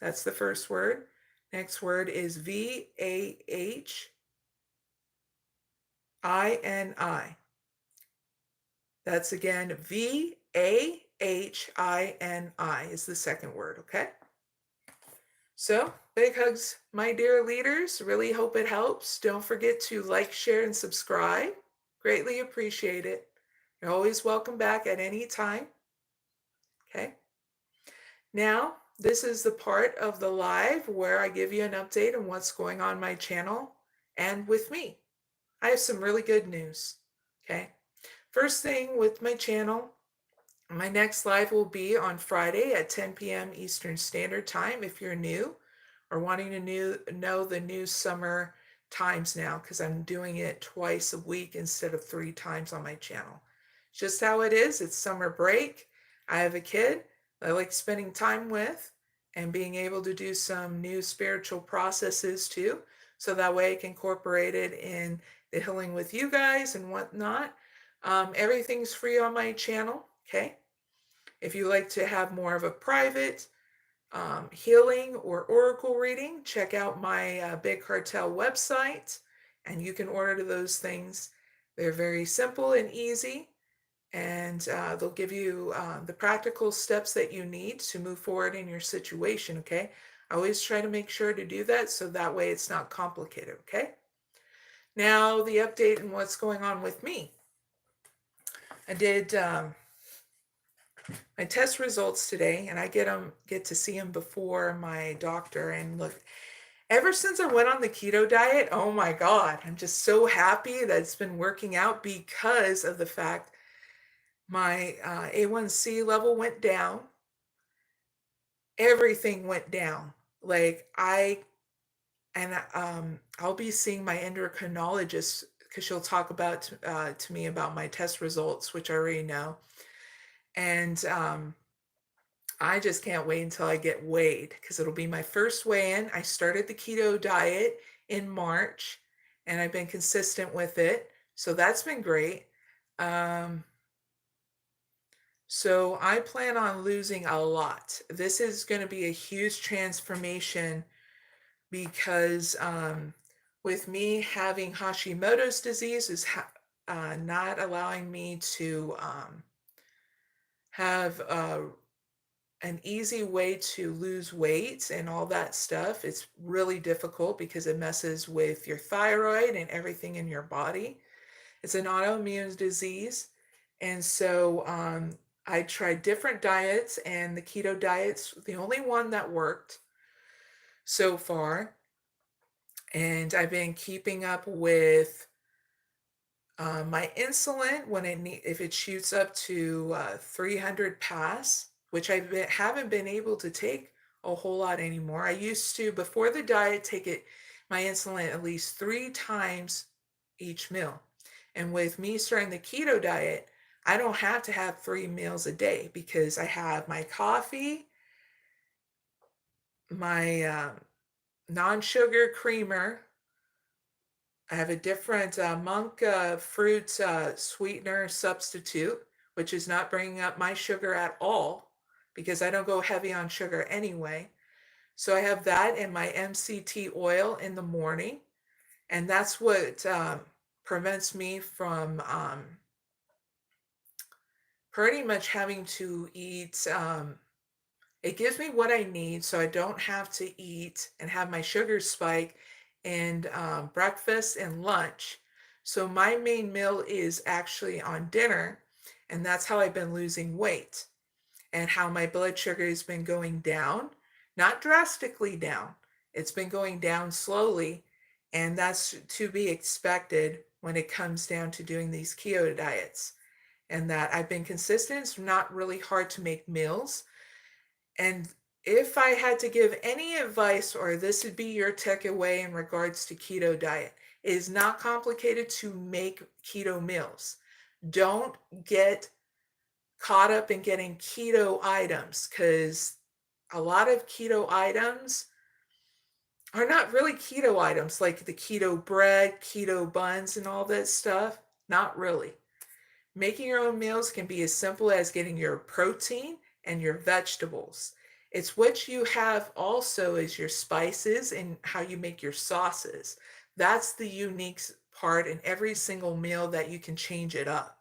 That's the first word. Next word is VAHINI. That's again VAHINI is the second word, okay? So, big hugs, my dear leaders. Really hope it helps. Don't forget to like, share, and subscribe. Greatly appreciate it. You're always welcome back at any time. Okay? Now, this is the part of the live where I give you an update on what's going on my channel and with me. I have some really good news. Okay? First thing with my channel, my next live will be on Friday at 10 p.m. Eastern Standard Time if you're new or wanting to know the new summer times now, because I'm doing it twice a week instead of 3 times on my channel. Just how it is. It's summer break. I have a kid I like spending time with and being able to do some new spiritual processes too, so that way I can incorporate it in the healing with you guys and whatnot. Everything's free on my channel, okay? If you like to have more of a private healing or oracle reading, check out my Big Cartel website, and you can order those things. They're very simple and easy, and they'll give you the practical steps that you need to move forward in your situation, okay? I always try to make sure to do that so that way it's not complicated, okay? Now, the update and what's going on with me. I did my test results today, and I get to see them before my doctor. And look, ever since I went on the keto diet, oh my God, I'm just so happy that it's been working out because of the fact my A1C level went down. Everything went down. Like I'll be seeing my endocrinologist because she'll talk about to me about my test results, which I already know. And I just can't wait until I get weighed because it'll be my first weigh-in. I started the keto diet in March and I've been consistent with it. So that's been great. So I plan on losing a lot. This is going to be a huge transformation because with me having Hashimoto's disease is not allowing me to have an easy way to lose weight and all that stuff. It's really difficult because it messes with your thyroid and everything in your body. It's an autoimmune disease. And so I tried different diets, and the keto diet's the only one that worked so far. And I've been keeping up with my insulin when if it shoots up to 300 pass, which I haven't been able to take a whole lot anymore. I used to, before the diet, take my insulin at least 3 times each meal. And with me starting the keto diet, I don't have to have 3 meals a day because I have my coffee, my non-sugar creamer. I have a different monk fruit sweetener substitute, which is not bringing up my sugar at all because I don't go heavy on sugar anyway. So I have that and my MCT oil in the morning. And that's what prevents me from pretty much having to eat. It gives me what I need so I don't have to eat and have my sugar spike in breakfast and lunch. So my main meal is actually on dinner, and that's how I've been losing weight and how my blood sugar has been going down, not drastically down. It's been going down slowly, and that's to be expected when it comes down to doing these keto diets. And that I've been consistent. It's not really hard to make meals. And if I had to give any advice, or this would be your takeaway in regards to keto diet, it is not complicated to make keto meals. Don't get caught up in getting keto items because a lot of keto items are not really keto items like the keto bread, keto buns, and all that stuff. Not really. Making your own meals can be as simple as getting your protein and your vegetables. It's what you have also is your spices and how you make your sauces. That's the unique part in every single meal that you can change it up.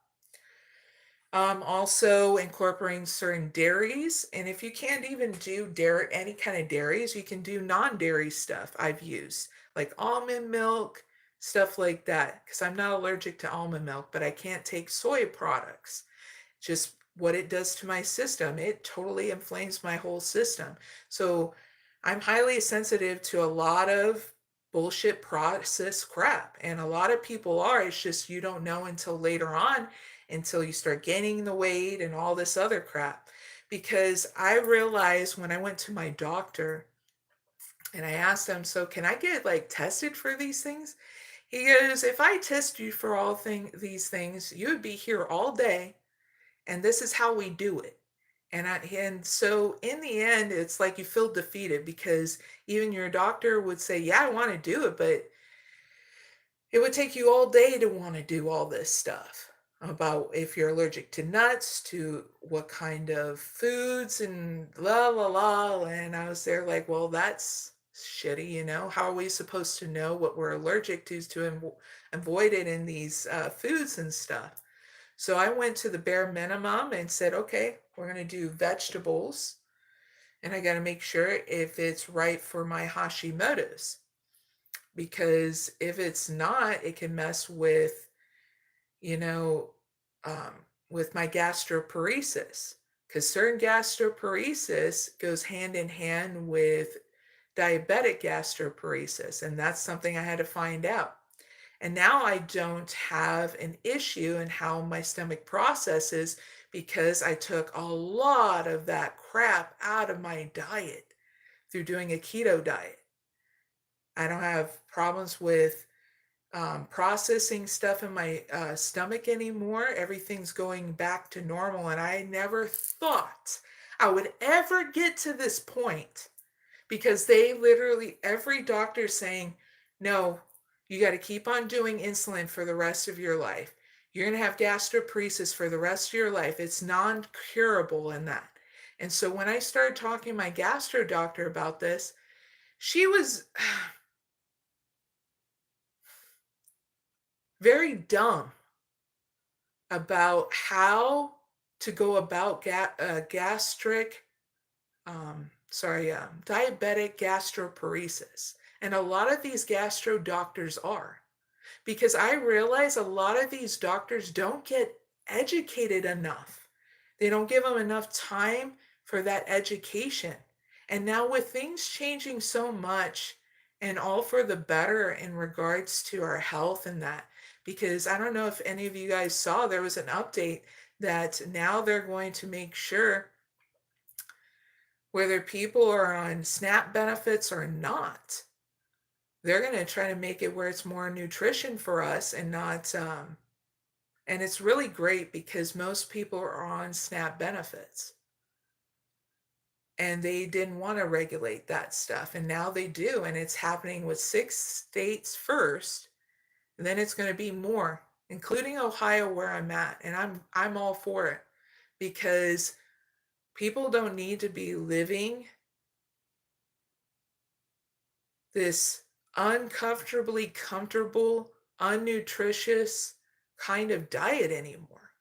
Also incorporating certain dairies, and if you can't even do dairy, any kind of dairies, you can do non-dairy stuff. I've used like almond milk, stuff like that, because I'm not allergic to almond milk, but I can't take soy products. Just what it does to my system, it totally inflames my whole system. So I'm highly sensitive to a lot of bullshit processed crap, and a lot of people are. It's just you don't know until later on, until you start gaining the weight and all this other crap. Because I realized when I went to my doctor and I asked him, so can I get like tested for these things? He goes, if I test you for these things, you would be here all day, and this is how we do it. And so in the end, it's like you feel defeated because even your doctor would say, yeah, I want to do it, but it would take you all day to want to do all this stuff about if you're allergic to nuts, to what kind of foods, and la la la. And I was there like, well, that's shitty, you know? How are we supposed to know what we're allergic to avoid it in these foods and stuff? So I went to the bare minimum and said, okay, we're going to do vegetables. And I got to make sure if it's right for my Hashimoto's. Because if it's not, it can mess with, you know, um, with my gastroparesis. Because certain gastroparesis goes hand in hand with diabetic gastroparesis. And that's something I had to find out. And now I don't have an issue in how my stomach processes because I took a lot of that crap out of my diet through doing a keto diet. I don't have problems with processing stuff in my stomach anymore. Everything's going back to normal. And I never thought I would ever get to this point because they literally, every doctor saying, no, you got to keep on doing insulin for the rest of your life. You're going to have gastroparesis for the rest of your life. It's non-curable in that. And so when I started talking to my gastro doctor about this, she was very dumb about how to go about diabetic gastroparesis. And a lot of these gastro doctors are. Because I realize a lot of these doctors don't get educated enough. They don't give them enough time for that education. And now with things changing so much and all for the better in regards to our health and that, because I don't know if any of you guys saw, there was an update that now they're going to make sure whether people are on SNAP benefits or not, they're going to try to make it where it's more nutrition for us and not and it's really great because most people are on SNAP benefits and they didn't want to regulate that stuff, and now they do, and it's happening with 6 states first, and then it's going to be more, including Ohio where I'm at, and I'm all for it because people don't need to be living this uncomfortably comfortable, unnutritious kind of diet anymore.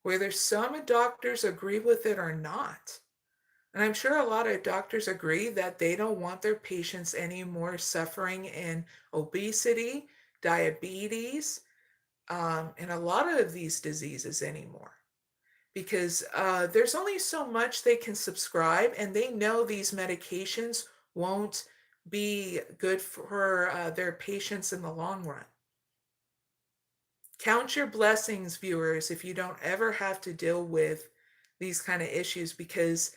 Whether some doctors agree with it or not. And I'm sure a lot of doctors agree that they don't want their patients anymore suffering in obesity, diabetes, and a lot of these diseases anymore. Because there's only so much they can subscribe, and they know these medications won't be good for their patients in the long run. Count your blessings, viewers, if you don't ever have to deal with these kind of issues, because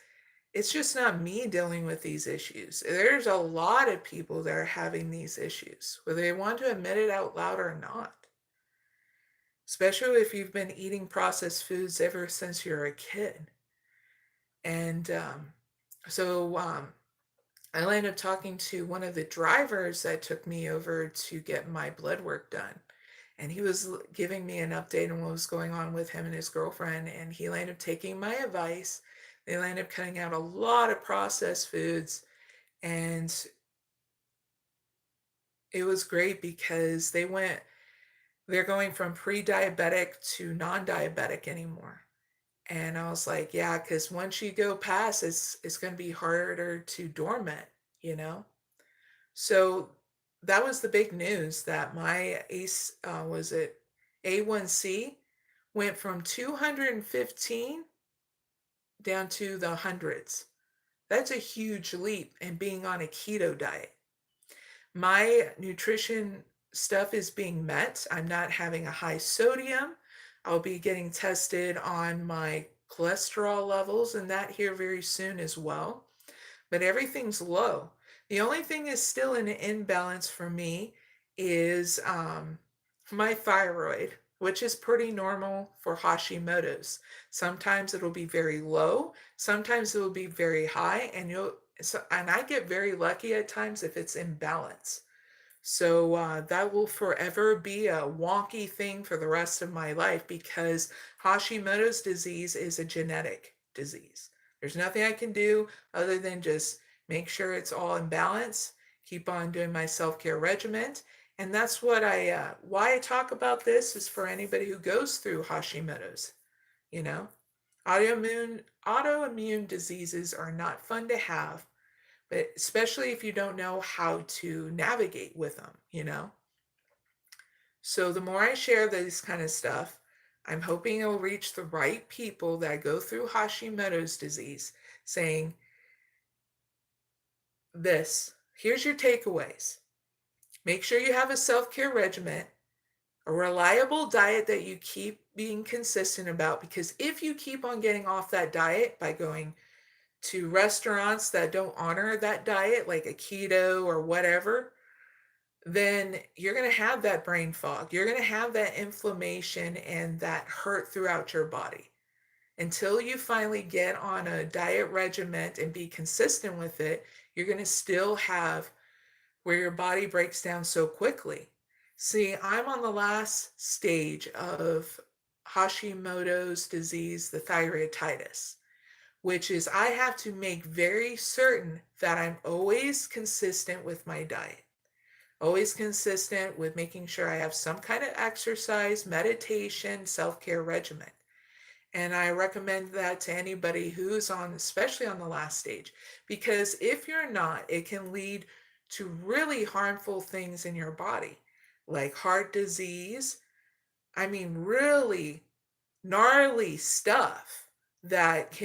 it's just not me dealing with these issues. There's a lot of people that are having these issues, whether they want to admit it out loud or not. Especially if you've been eating processed foods ever since you're a kid. And so I ended up talking to one of the drivers that took me over to get my blood work done. And he was giving me an update on what was going on with him and his girlfriend. And he ended up taking my advice. They ended up cutting out a lot of processed foods. And it was great because they're going from pre-diabetic to non-diabetic anymore. And I was like, yeah, because once you go past, it's going to be harder to dormant, you know? So that was the big news that my ACE, was it A1C, went from 215 down to the hundreds. That's a huge leap in being on a keto diet. My nutrition stuff is being met. I'm not having a high sodium. I'll be getting tested on my cholesterol levels and that here very soon as well. But everything's low. The only thing is still in an imbalance for me is my thyroid, which is pretty normal for Hashimoto's. Sometimes it'll be very low, sometimes it'll be very high, and I get very lucky at times if it's in balance. So that will forever be a wonky thing for the rest of my life because Hashimoto's disease is a genetic disease. There's nothing I can do other than just make sure it's all in balance, keep on doing my self-care regimen. And that's why I talk about this is for anybody who goes through Hashimoto's, you know. Autoimmune diseases are not fun to have, but especially if you don't know how to navigate with them, you know? So the more I share this kind of stuff, I'm hoping it'll reach the right people that go through Hashimoto's disease saying, here's your takeaways. Make sure you have a self-care regimen, a reliable diet that you keep being consistent about, because if you keep on getting off that diet by going to restaurants that don't honor that diet, like a keto or whatever, then you're going to have that brain fog. You're going to have that inflammation and that hurt throughout your body. Until you finally get on a diet regimen and be consistent with it, you're going to still have where your body breaks down so quickly. See, I'm on the last stage of Hashimoto's disease, the thyroiditis, which is I have to make very certain that I'm always consistent with my diet, always consistent with making sure I have some kind of exercise, meditation, self-care regimen. And I recommend that to anybody who's on, especially on the last stage, because if you're not, it can lead to really harmful things in your body, like heart disease. I mean, really gnarly stuff that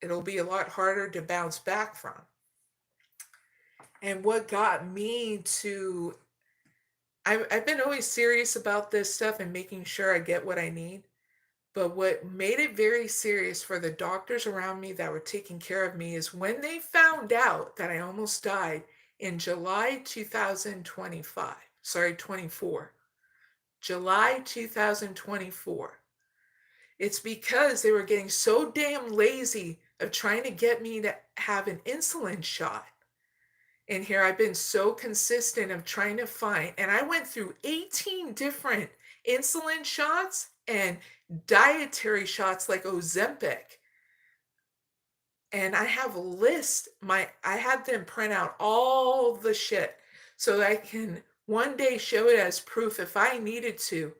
it'll be a lot harder to bounce back from. And what got me to, I've been always serious about this stuff and making sure I get what I need. But what made it very serious for the doctors around me that were taking care of me is when they found out that I almost died in July 2025, sorry, 24, July 2024. It's because they were getting so damn lazy of trying to get me to have an insulin shot. And here I've been so consistent of trying to find, and I went through 18 different insulin shots and dietary shots like Ozempic. And I have a list. I had them print out all the shit so that I can one day show it as proof if I needed to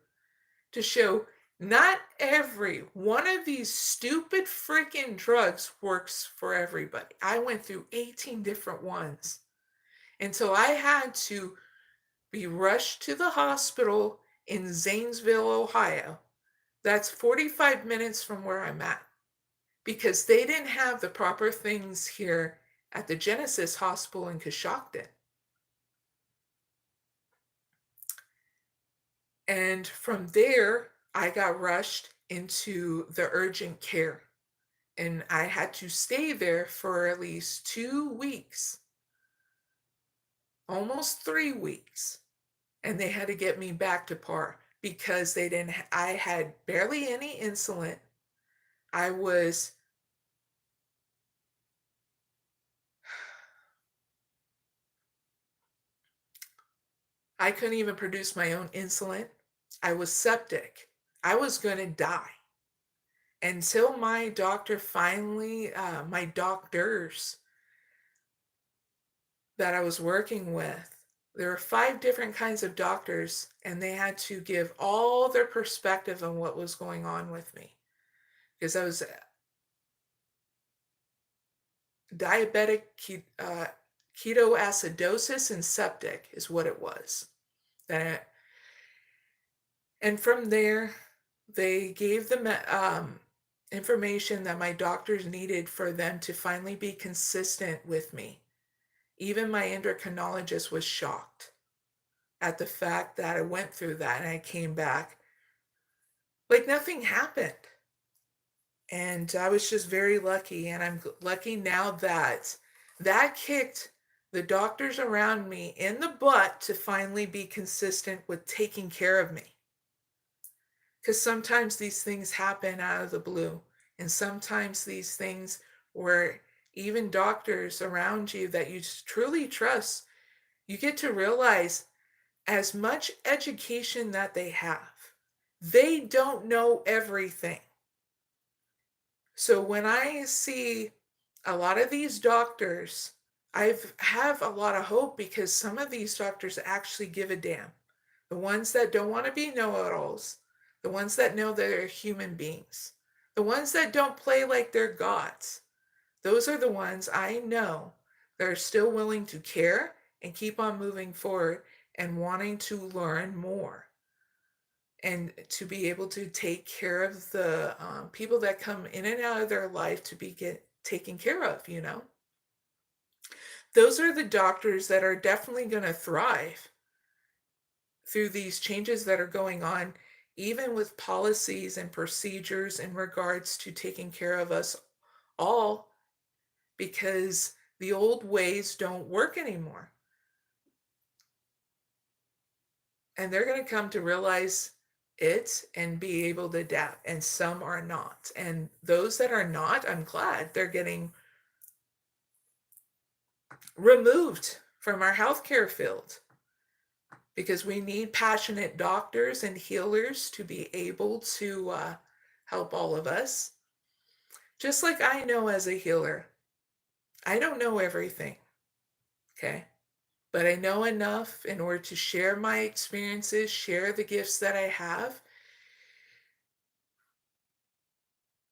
show not every one of these stupid freaking drugs works for everybody. I went through 18 different ones. And so I had to be rushed to the hospital in Zanesville, Ohio. That's 45 minutes from where I'm at because they didn't have the proper things here at the Genesis Hospital in Coshocton. And from there, I got rushed into the urgent care. And I had to stay there for at least 2 weeks, almost 3 weeks. And they had to get me back to par because I had barely any insulin. I was I couldn't even produce my own insulin. I was septic. I was going to die. Until my doctor finally, my doctors that I was working with, there were 5 different kinds of doctors, and they had to give all their perspective on what was going on with me. Because I was diabetic ketoacidosis and septic is what it was. And from there, they gave them information that my doctors needed for them to finally be consistent with me. Even my endocrinologist was shocked at the fact that I went through that and I came back like nothing happened. And I was just very lucky. And I'm lucky now that that kicked the doctors around me in the butt to finally be consistent with taking care of me. Because sometimes these things happen out of the blue. And sometimes these things where even doctors around you that you truly trust, you get to realize as much education that they have, they don't know everything. So when I see a lot of these doctors, I have a lot of hope because some of these doctors actually give a damn. The ones that don't want to be know-it-alls, the ones that know they're human beings, the ones that don't play like they're gods, those are the ones I know that are still willing to care and keep on moving forward and wanting to learn more and to be able to take care of the people that come in and out of their life to be taken care of, you know. Those are the doctors that are definitely going to thrive through these changes that are going on, even with policies and procedures in regards to taking care of us all, because the old ways don't work anymore. And they're going to come to realize it and be able to adapt, and some are not. And those that are not, I'm glad they're getting removed from our healthcare field, because we need passionate doctors and healers to be able to help all of us. Just like I know as a healer, I don't know everything, okay? But I know enough in order to share my experiences, share the gifts that I have,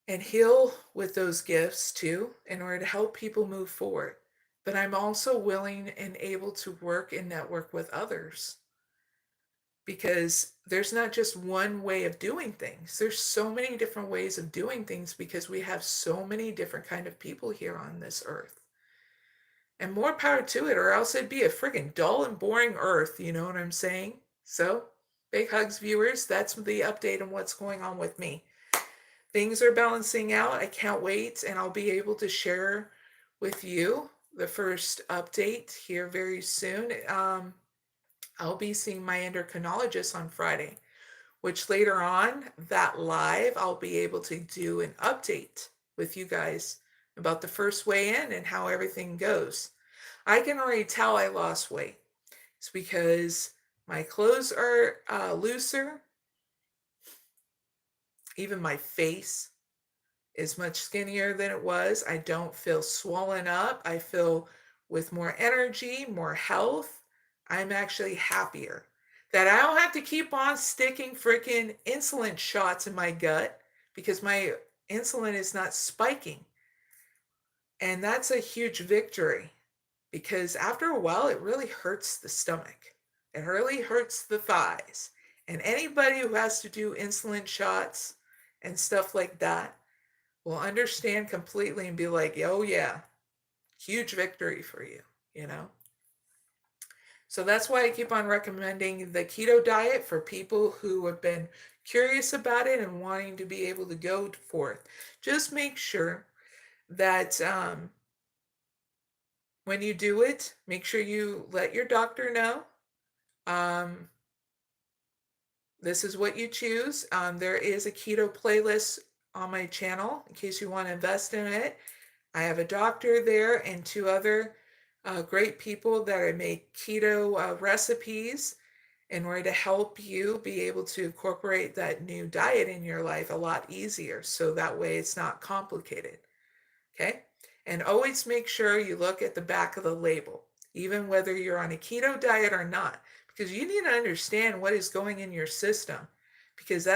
and heal with those gifts too, in order to help people move forward. But I'm also willing and able to work and network with others, because there's not just one way of doing things. There's so many different ways of doing things because we have so many different kind of people here on this earth. And more power to it, or else it'd be a freaking dull and boring earth, you know what I'm saying? So, big hugs, viewers. That's the update on what's going on with me. Things are balancing out. I can't wait, and I'll be able to share with you the first update here very soon. I'll be seeing my endocrinologist on Friday, which later on that live, I'll be able to do an update with you guys about the first weigh-in and how everything goes. I can already tell I lost weight. It's because my clothes are looser. Even my face is much skinnier than it was. I don't feel swollen up. I feel with more energy, more health. I'm actually happier that I don't have to keep on sticking freaking insulin shots in my gut because my insulin is not spiking. And that's a huge victory, because after a while, it really hurts the stomach. It really hurts the thighs. And anybody who has to do insulin shots and stuff like that will understand completely and be like, oh yeah, huge victory for you, you know? So that's why I keep on recommending the keto diet for people who have been curious about it and wanting to be able to go forth. Just make sure that when you do it, make sure you let your doctor know. This is what you choose. There is a keto playlist on my channel in case you want to invest in it. I have a doctor there and 2 other great people that I make keto recipes in order to help you be able to incorporate that new diet in your life a lot easier. So that way it's not complicated. Okay. And always make sure you look at the back of the label, even whether you're on a keto diet or not, because you need to understand what is going in your system, because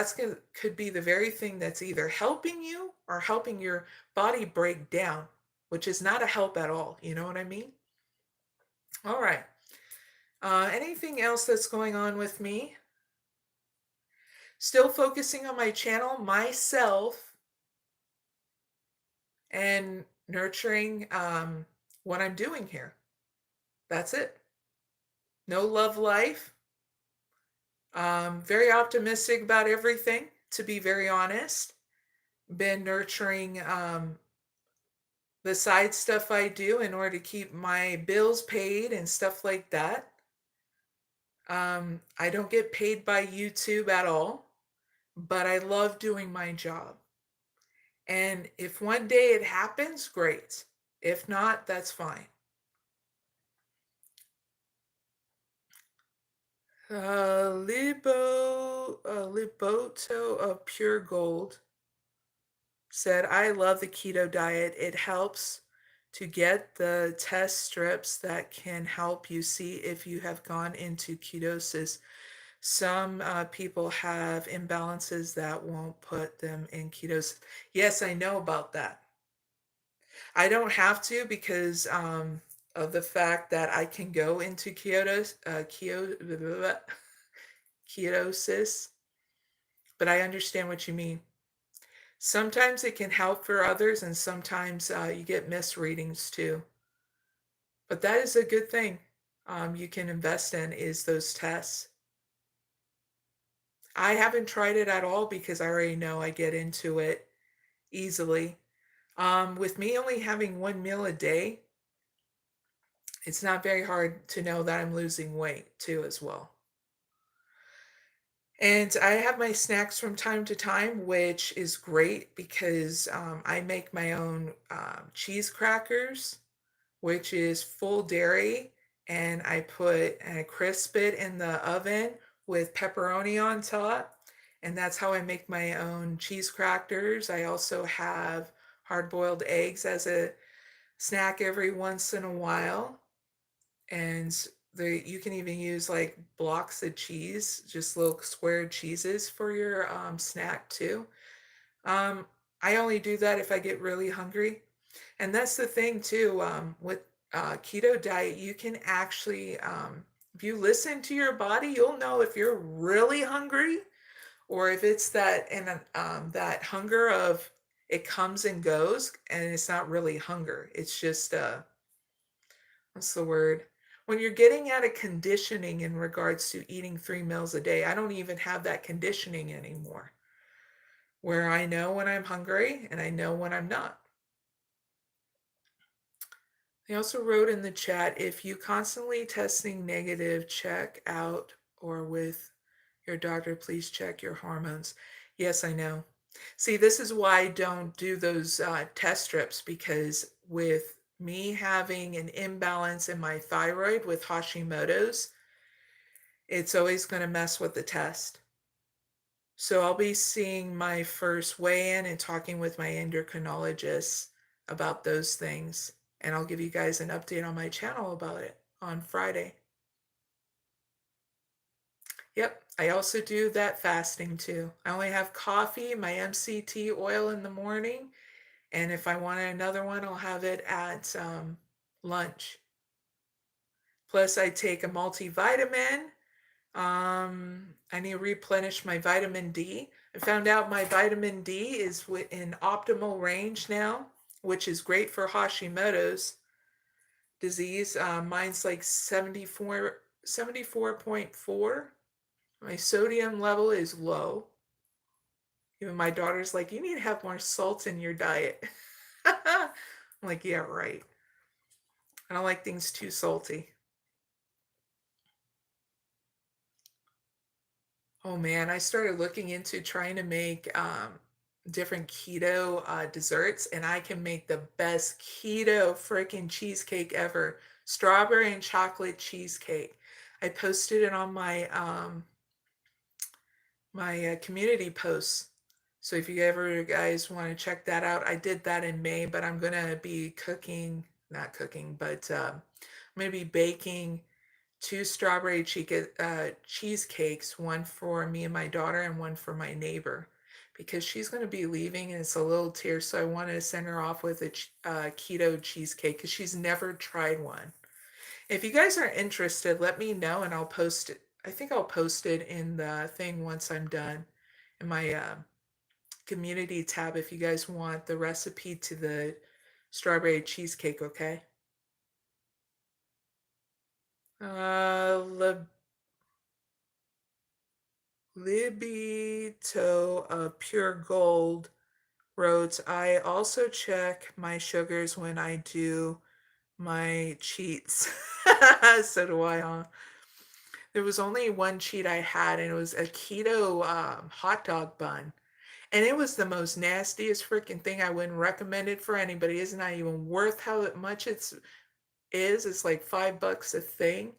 could be the very thing that's either helping you or helping your body break down, which is not a help at all. You know what I mean? All right. Anything else that's going on with me? Still focusing on my channel, myself, and nurturing what I'm doing here. That's it. No love life. Very optimistic about everything, to be very honest. Been nurturing the side stuff I do in order to keep my bills paid and stuff like that. I don't get paid by YouTube at all, but I love doing my job. And if one day it happens, great. If not, that's fine. Liboto of Pure Gold said, I love the keto diet. It helps to get the test strips that can help you see if you have gone into ketosis. Some people have imbalances that won't put them in ketosis. Yes, I know about that. I don't have to because of the fact that I can go into ketosis, but I understand what you mean. Sometimes it can help for others, and sometimes you get misreadings too. But that is a good thing you can invest in, is those tests. I haven't tried it at all because I already know I get into it easily. With me only having one meal a day, it's not very hard to know that I'm losing weight too as well. And I have my snacks from time to time, which is great because I make my own cheese crackers, which is full dairy, and I crisp it in the oven with pepperoni on top, and that's how I make my own cheese crackers. I also have hard-boiled eggs as a snack every once in a while, and you can even use like blocks of cheese, just little squared cheeses for your snack too. Um, I only do that if I get really hungry. And that's the thing too, with keto diet, you can actually, if you listen to your body, you'll know if you're really hungry or if it's that hunger of it comes and goes, and it's not really hunger. It's just what's the word? When you're getting at a conditioning in regards to eating 3 meals a day, I don't even have that conditioning anymore, where I know when I'm hungry and I know when I'm not. They also wrote in the chat, if you constantly testing negative, check out or with your doctor, please check your hormones. Yes, I know. See, this is why I don't do those test strips, because with me having an imbalance in my thyroid with Hashimoto's, it's always going to mess with the test. So I'll be seeing my first weigh-in and talking with my endocrinologist about those things. And I'll give you guys an update on my channel about it on Friday. Yep, I also do that fasting too. I only have coffee, my MCT oil in the morning, and if I want another one, I'll have it at lunch. Plus, I take a multivitamin. I need to replenish my vitamin D. I found out my vitamin D is in optimal range now, which is great for Hashimoto's disease. Mine's like 74.4. My sodium level is low. Even my daughter's like, you need to have more salt in your diet. I'm like, yeah, right. I don't like things too salty. Oh man, I started looking into trying to make different keto desserts, and I can make the best keto freaking cheesecake ever. Strawberry and chocolate cheesecake. I posted it on my community posts. So if you ever guys want to check that out, I did that in May, but I'm gonna be cooking, not cooking, but I'm gonna be baking two strawberry cheesecakes, one for me and my daughter and one for my neighbor, because she's going to be leaving and it's a little tear, so I want to send her off with a keto cheesecake because she's never tried one. If you guys are interested, let me know and I'll post it. I think I'll post it in the thing once I'm done in my community tab if you guys want the recipe to the strawberry cheesecake, okay? Uh, Libito of Pure Gold wrote, I also check my sugars when I do my cheats. So do I, huh? There was only one cheat I had, and it was a keto hot dog bun. And it was the most nastiest freaking thing. I wouldn't recommend it for anybody. It's not even worth how much it is. It's like $5 a thing.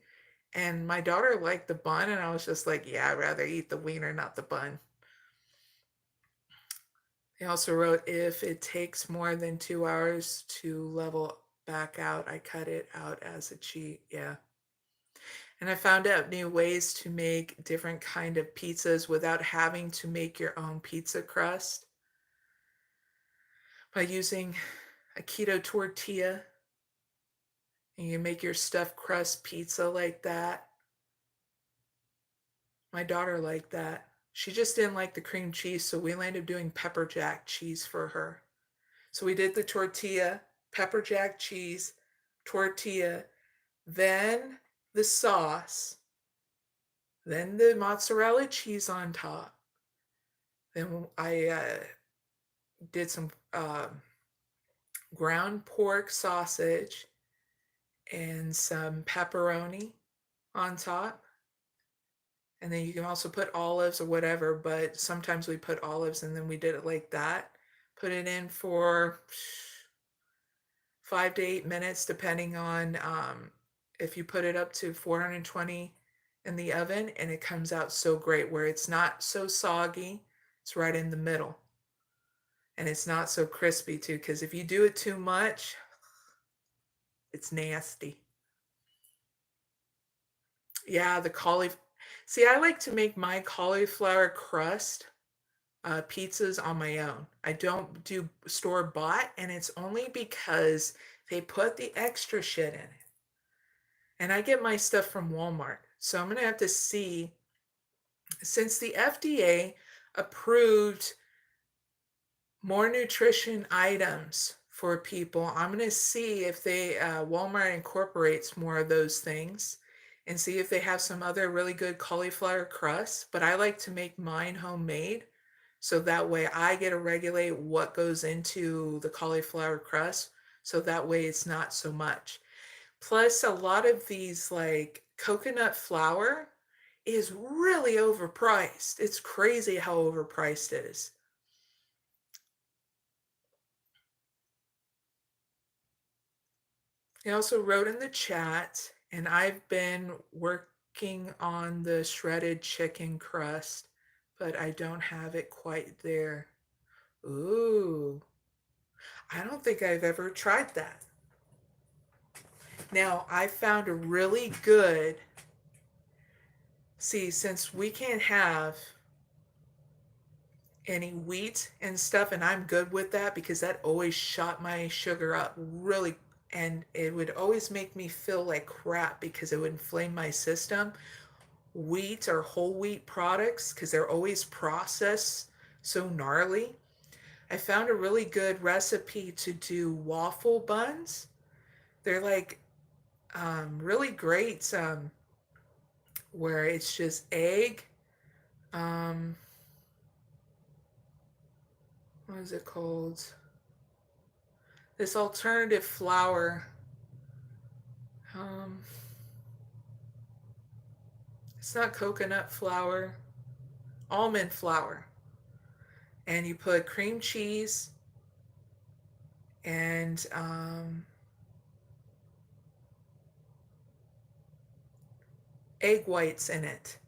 And my daughter liked the bun, and I was just like, yeah, I'd rather eat the wiener, not the bun. He also wrote, if it takes more than 2 hours to level back out, I cut it out as a cheat. Yeah. And I found out new ways to make different kind of pizzas without having to make your own pizza crust by using a keto tortilla. And you make your stuffed crust pizza like that. My daughter liked that. She just didn't like the cream cheese, so we ended up doing pepper jack cheese for her. So we did the tortilla, pepper jack cheese, tortilla, then the sauce, then the mozzarella cheese on top. Then I did some ground pork sausage and some pepperoni on top. And then you can also put olives or whatever, but sometimes we put olives and then we did it like that. Put it in for 5 to 8 minutes, depending on if you put it up to 420 in the oven, and it comes out so great where it's not so soggy. It's right in the middle. And it's not so crispy too, because if you do it too much, it's nasty. Yeah, the cauliflower. See, I like to make my cauliflower crust pizzas on my own. I don't do store bought, and it's only because they put the extra shit in it. And I get my stuff from Walmart. So I'm going to have to see, since the FDA approved more nutrition items for people, I'm going to see if they Walmart incorporates more of those things and see if they have some other really good cauliflower crusts. But I like to make mine homemade, so that way I get to regulate what goes into the cauliflower crust, so that way it's not so much. Plus, a lot of these, like coconut flour, is really overpriced. It's crazy how overpriced it is. He also wrote in the chat, and I've been working on the shredded chicken crust, but I don't have it quite there. Ooh, I don't think I've ever tried that. Now, I found a really good, see, since we can't have any wheat and stuff, and I'm good with that because that always shot my sugar up really, and it would always make me feel like crap because it would inflame my system. Wheat or whole wheat products, because they're always processed so gnarly. I found a really good recipe to do waffle buns. They're like really great, where it's just egg, um, what is it called? This alternative flour. Um, it's not coconut flour, almond flour. And you put cream cheese and egg whites in it.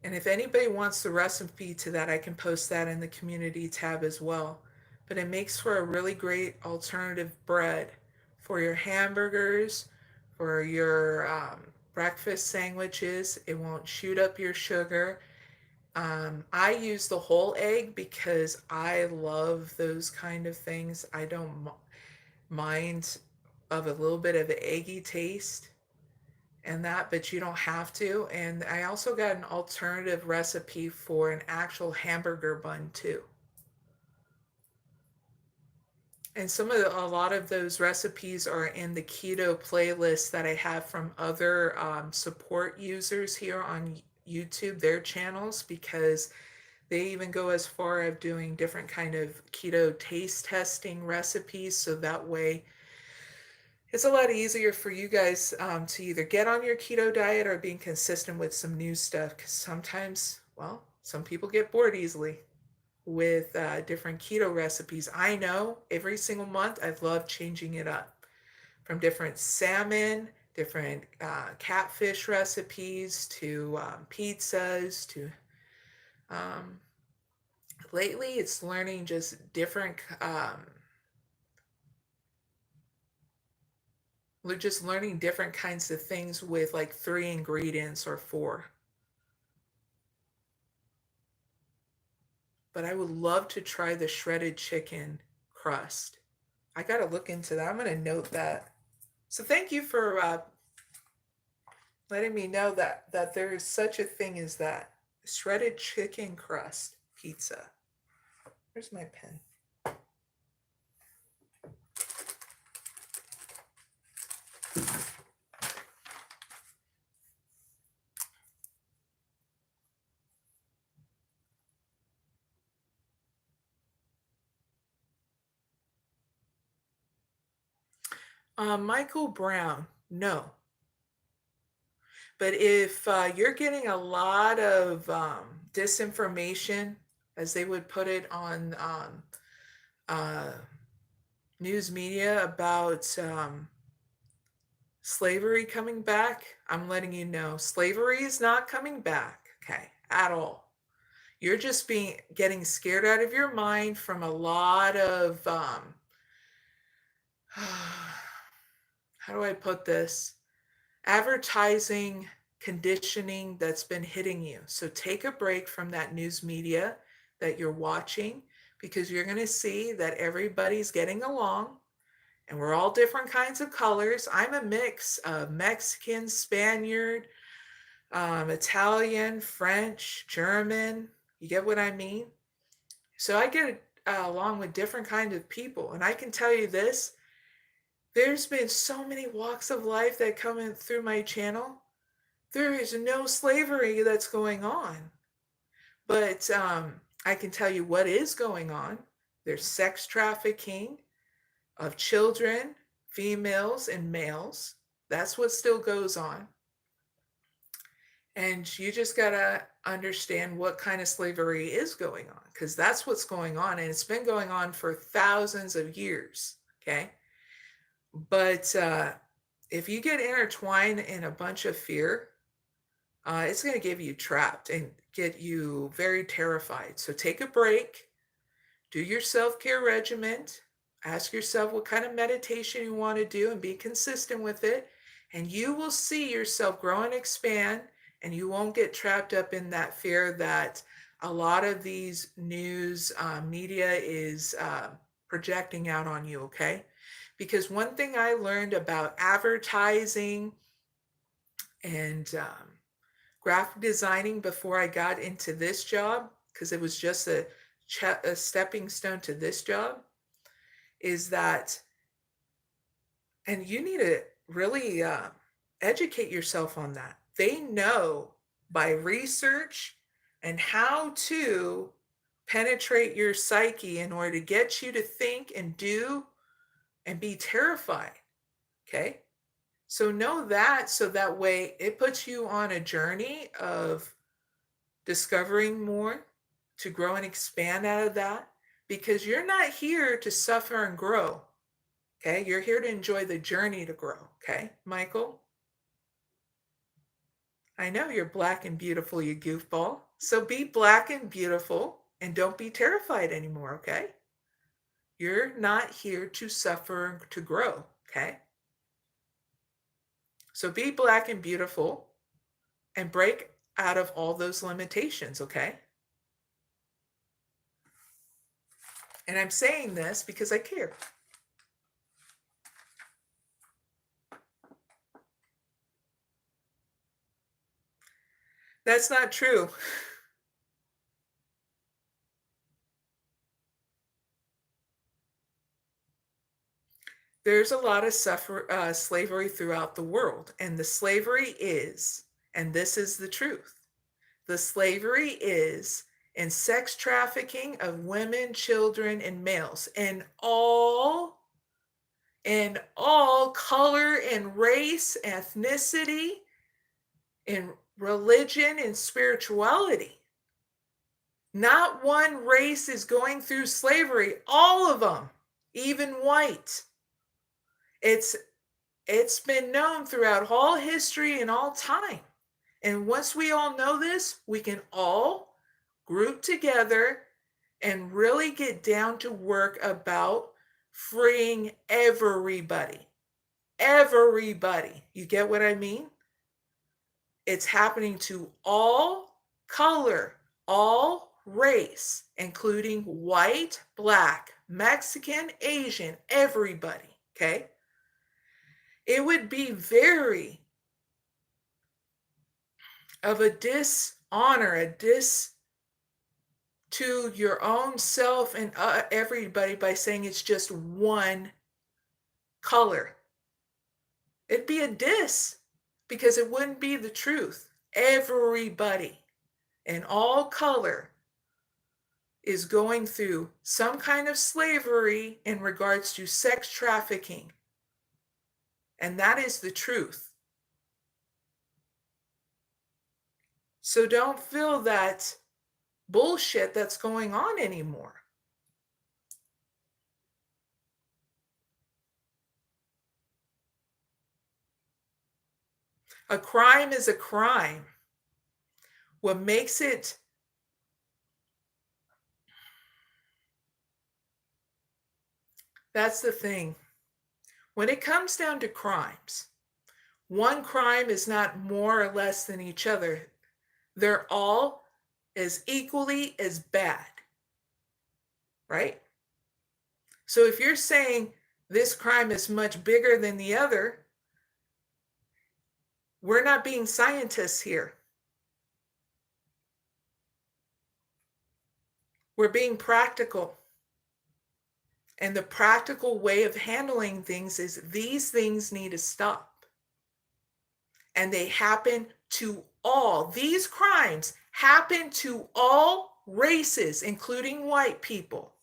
And if anybody wants the recipe to that, I can post that in the community tab as well. But it makes for a really great alternative bread for your hamburgers, for your breakfast sandwiches. It won't shoot up your sugar. I use the whole egg because I love those kind of things. I don't mind of a little bit of an eggy taste and that, but you don't have to. And I also got an alternative recipe for an actual hamburger bun too. And a lot of those recipes are in the keto playlist that I have from other support users here on YouTube, their channels, because they even go as far as doing different kind of keto taste testing recipes. So that way it's a lot easier for you guys to either get on your keto diet or being consistent with some new stuff. Because sometimes, well, some people get bored easily with different keto recipes. I know every single month I love changing it up from different salmon, different catfish recipes to pizzas to lately it's learning just different we're just learning different kinds of things with like 3 ingredients or 4. But I would love to try the shredded chicken crust. I got to look into that. I'm going to note that. So thank you for letting me know that there is such a thing as that shredded chicken crust pizza. Where's my pen? Michael Brown, no. But if you're getting a lot of disinformation, as they would put it on uh, news media about slavery coming back, I'm letting you know slavery is not coming back, okay, at all. You're just getting scared out of your mind from a lot of how do I put this? Advertising conditioning that's been hitting you. So take a break from that news media that you're watching because you're going to see that everybody's getting along and we're all different kinds of colors. I'm a mix of Mexican, Spaniard, Italian, French, German. You get what I mean? So I get along with different kinds of people. And I can tell you this, there's been so many walks of life that come in through my channel. There is no slavery that's going on. But I can tell you what is going on. There's sex trafficking of children, females, and males. That's what still goes on. And you just got to understand what kind of slavery is going on, because that's what's going on. And it's been going on for thousands of years. Okay. But if you get intertwined in a bunch of fear, it's going to get you trapped and get you very terrified. So take a break, do your self-care regimen, ask yourself what kind of meditation you want to do and be consistent with it. And you will see yourself grow and expand, and you won't get trapped up in that fear that a lot of these news media is projecting out on you, okay? Because one thing I learned about advertising and graphic designing before I got into this job, because it was just a stepping stone to this job, is that, and you need to really educate yourself on that. They know by research and how to penetrate your psyche in order to get you to think and do and be terrified. Okay. So know that, so that way it puts you on a journey of discovering more, to grow and expand out of that, because you're not here to suffer and grow. Okay. You're here to enjoy the journey to grow. Okay, Michael? I know you're black and beautiful, you goofball. So be black and beautiful and don't be terrified anymore, okay? You're not here to suffer, to grow, okay? So be black and beautiful and break out of all those limitations, okay? And I'm saying this because I care. That's not true. There's a lot of slavery throughout the world, and the slavery is, and this is the truth, the slavery is in sex trafficking of women, children, and males, in all color and race, ethnicity, in religion and spirituality. Not one race is going through slavery, all of them, even white. It's been known throughout all history and all time. And once we all know this, we can all group together and really get down to work about freeing everybody. Everybody. You get what I mean? It's happening to all color, all race, including white, black, Mexican, Asian, everybody. Okay? It would be very of a dishonor, a dis to your own self and everybody by saying it's just one color. It'd be a diss because it wouldn't be the truth. Everybody in all color is going through some kind of slavery in regards to sex trafficking. And that is the truth. So don't feel that bullshit that's going on anymore. A crime is a crime. What makes it that's the thing. When it comes down to crimes, one crime is not more or less than each other. They're all as equally as bad, right? So if you're saying this crime is much bigger than the other, we're not being scientists here. We're being practical. And the practical way of handling things is these things need to stop. And they happen to all. These crimes happen to all races, including white people.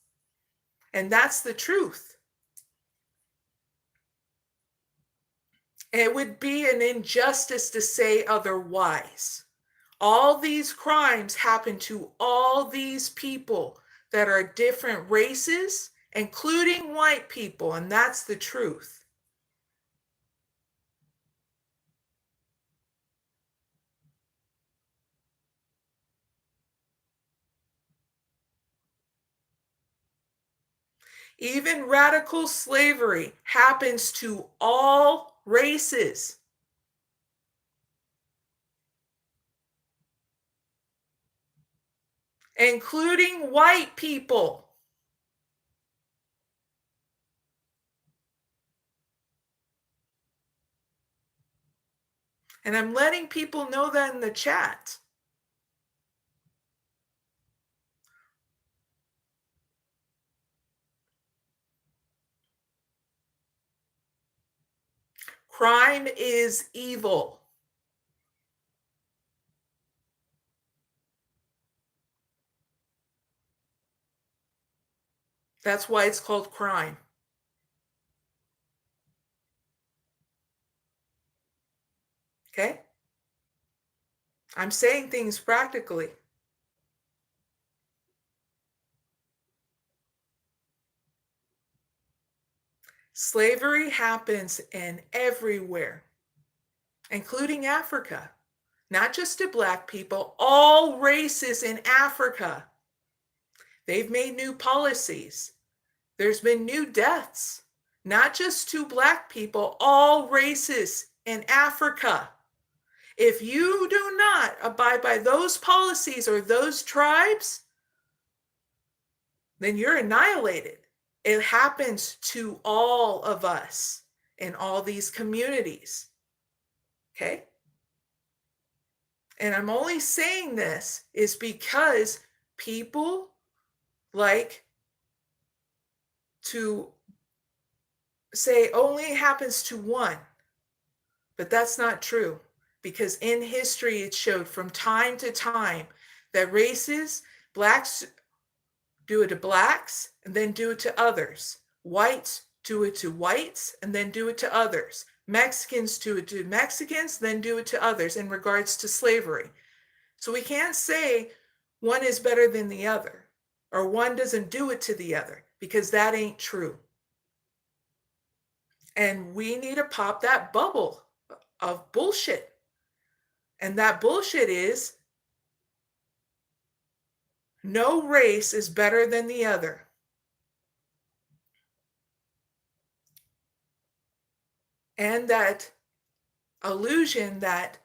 And that's the truth. It would be an injustice to say otherwise. All these crimes happen to all these people that are different races, including white people, and that's the truth. Even radical slavery happens to all races, including white people. And I'm letting people know that in the chat. Crime is evil. That's why it's called crime. Okay? I'm saying things practically. Slavery happens in everywhere, including Africa. not just to Black people, all races in Africa. They've made new policies. There's been new deaths, not just to Black people, all races in Africa. If you do not abide by those policies or those tribes, then you're annihilated. It happens to all of us in all these communities. Okay? And I'm only saying this is because people like to say only happens to one. But that's not true, because in history it showed from time to time that races, Blacks do it to Blacks and then do it to others. Whites do it to whites and then do it to others. Mexicans do it to Mexicans, then do it to others in regards to slavery. So we can't say one is better than the other or one doesn't do it to the other, because that ain't true. And we need to pop that bubble of bullshit. And that bullshit is no race is better than the other. And that illusion that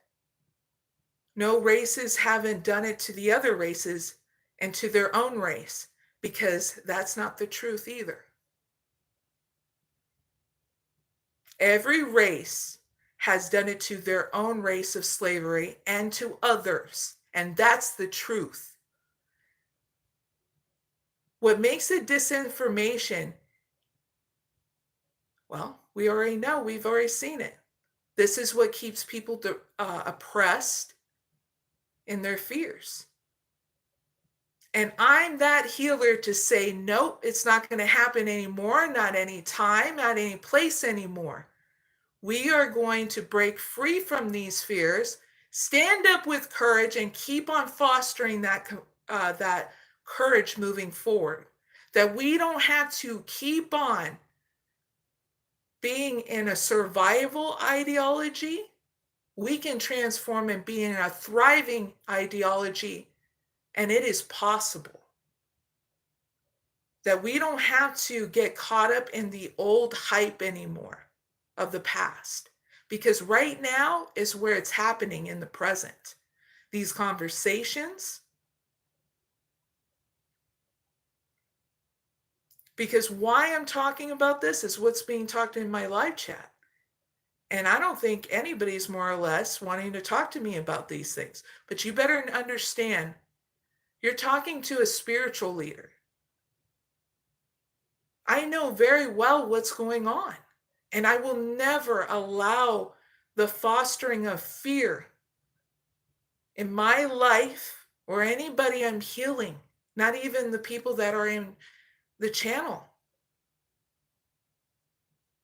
no races haven't done it to the other races and to their own race, because that's not the truth either. Every race has done it to their own race of slavery and to others, and that's the truth. What makes it disinformation? Well, we already know, we've already seen it. This is what keeps people oppressed in their fears. And I'm that healer to say, nope, it's not going to happen anymore, not any time, not any place anymore. We are going to break free from these fears, stand up with courage, and keep on fostering that courage moving forward. That we don't have to keep on being in a survival ideology. We can transform and be in a thriving ideology, and it is possible. That we don't have to get caught up in the old hype anymore of the past, because right now is where it's happening in the present. These conversations, because why I'm talking about this is what's being talked in my live chat. And I don't think anybody's more or less wanting to talk to me about these things. But you better understand, you're talking to a spiritual leader. I know very well what's going on. And I will never allow the fostering of fear in my life or anybody I'm healing, not even the people that are in the channel.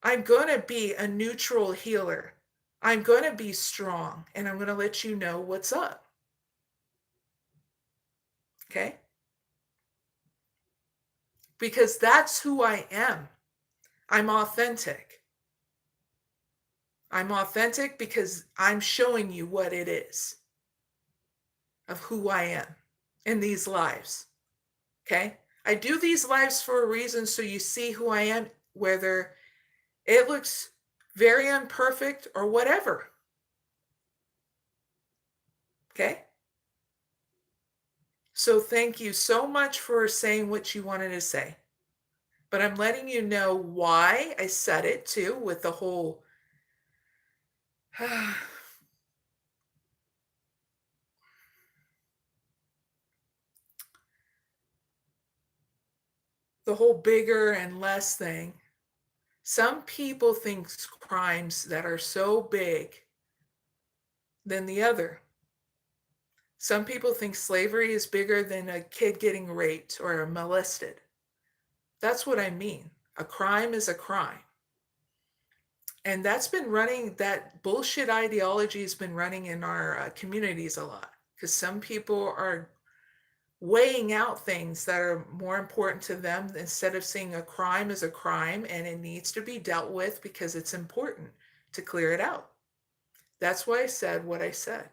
I'm going to be a neutral healer. I'm going to be strong, and I'm going to let you know what's up. Okay? Because that's who I am. I'm authentic. I'm authentic because I'm showing you what it is of who I am in these lives. Okay? I do these lives for a reason, so you see who I am, whether it looks very imperfect or whatever. Okay? So thank you so much for saying what you wanted to say. But I'm letting you know why I said it too, with the whole the whole bigger and less thing. Some people think crimes that are so big than the other. Some people think slavery is bigger than a kid getting raped or molested. That's what I mean. A crime is a crime. And that's been running, that bullshit ideology has been running in our communities a lot, because some people are weighing out things that are more important to them instead of seeing a crime as a crime and it needs to be dealt with because it's important to clear it out. That's why I said what I said.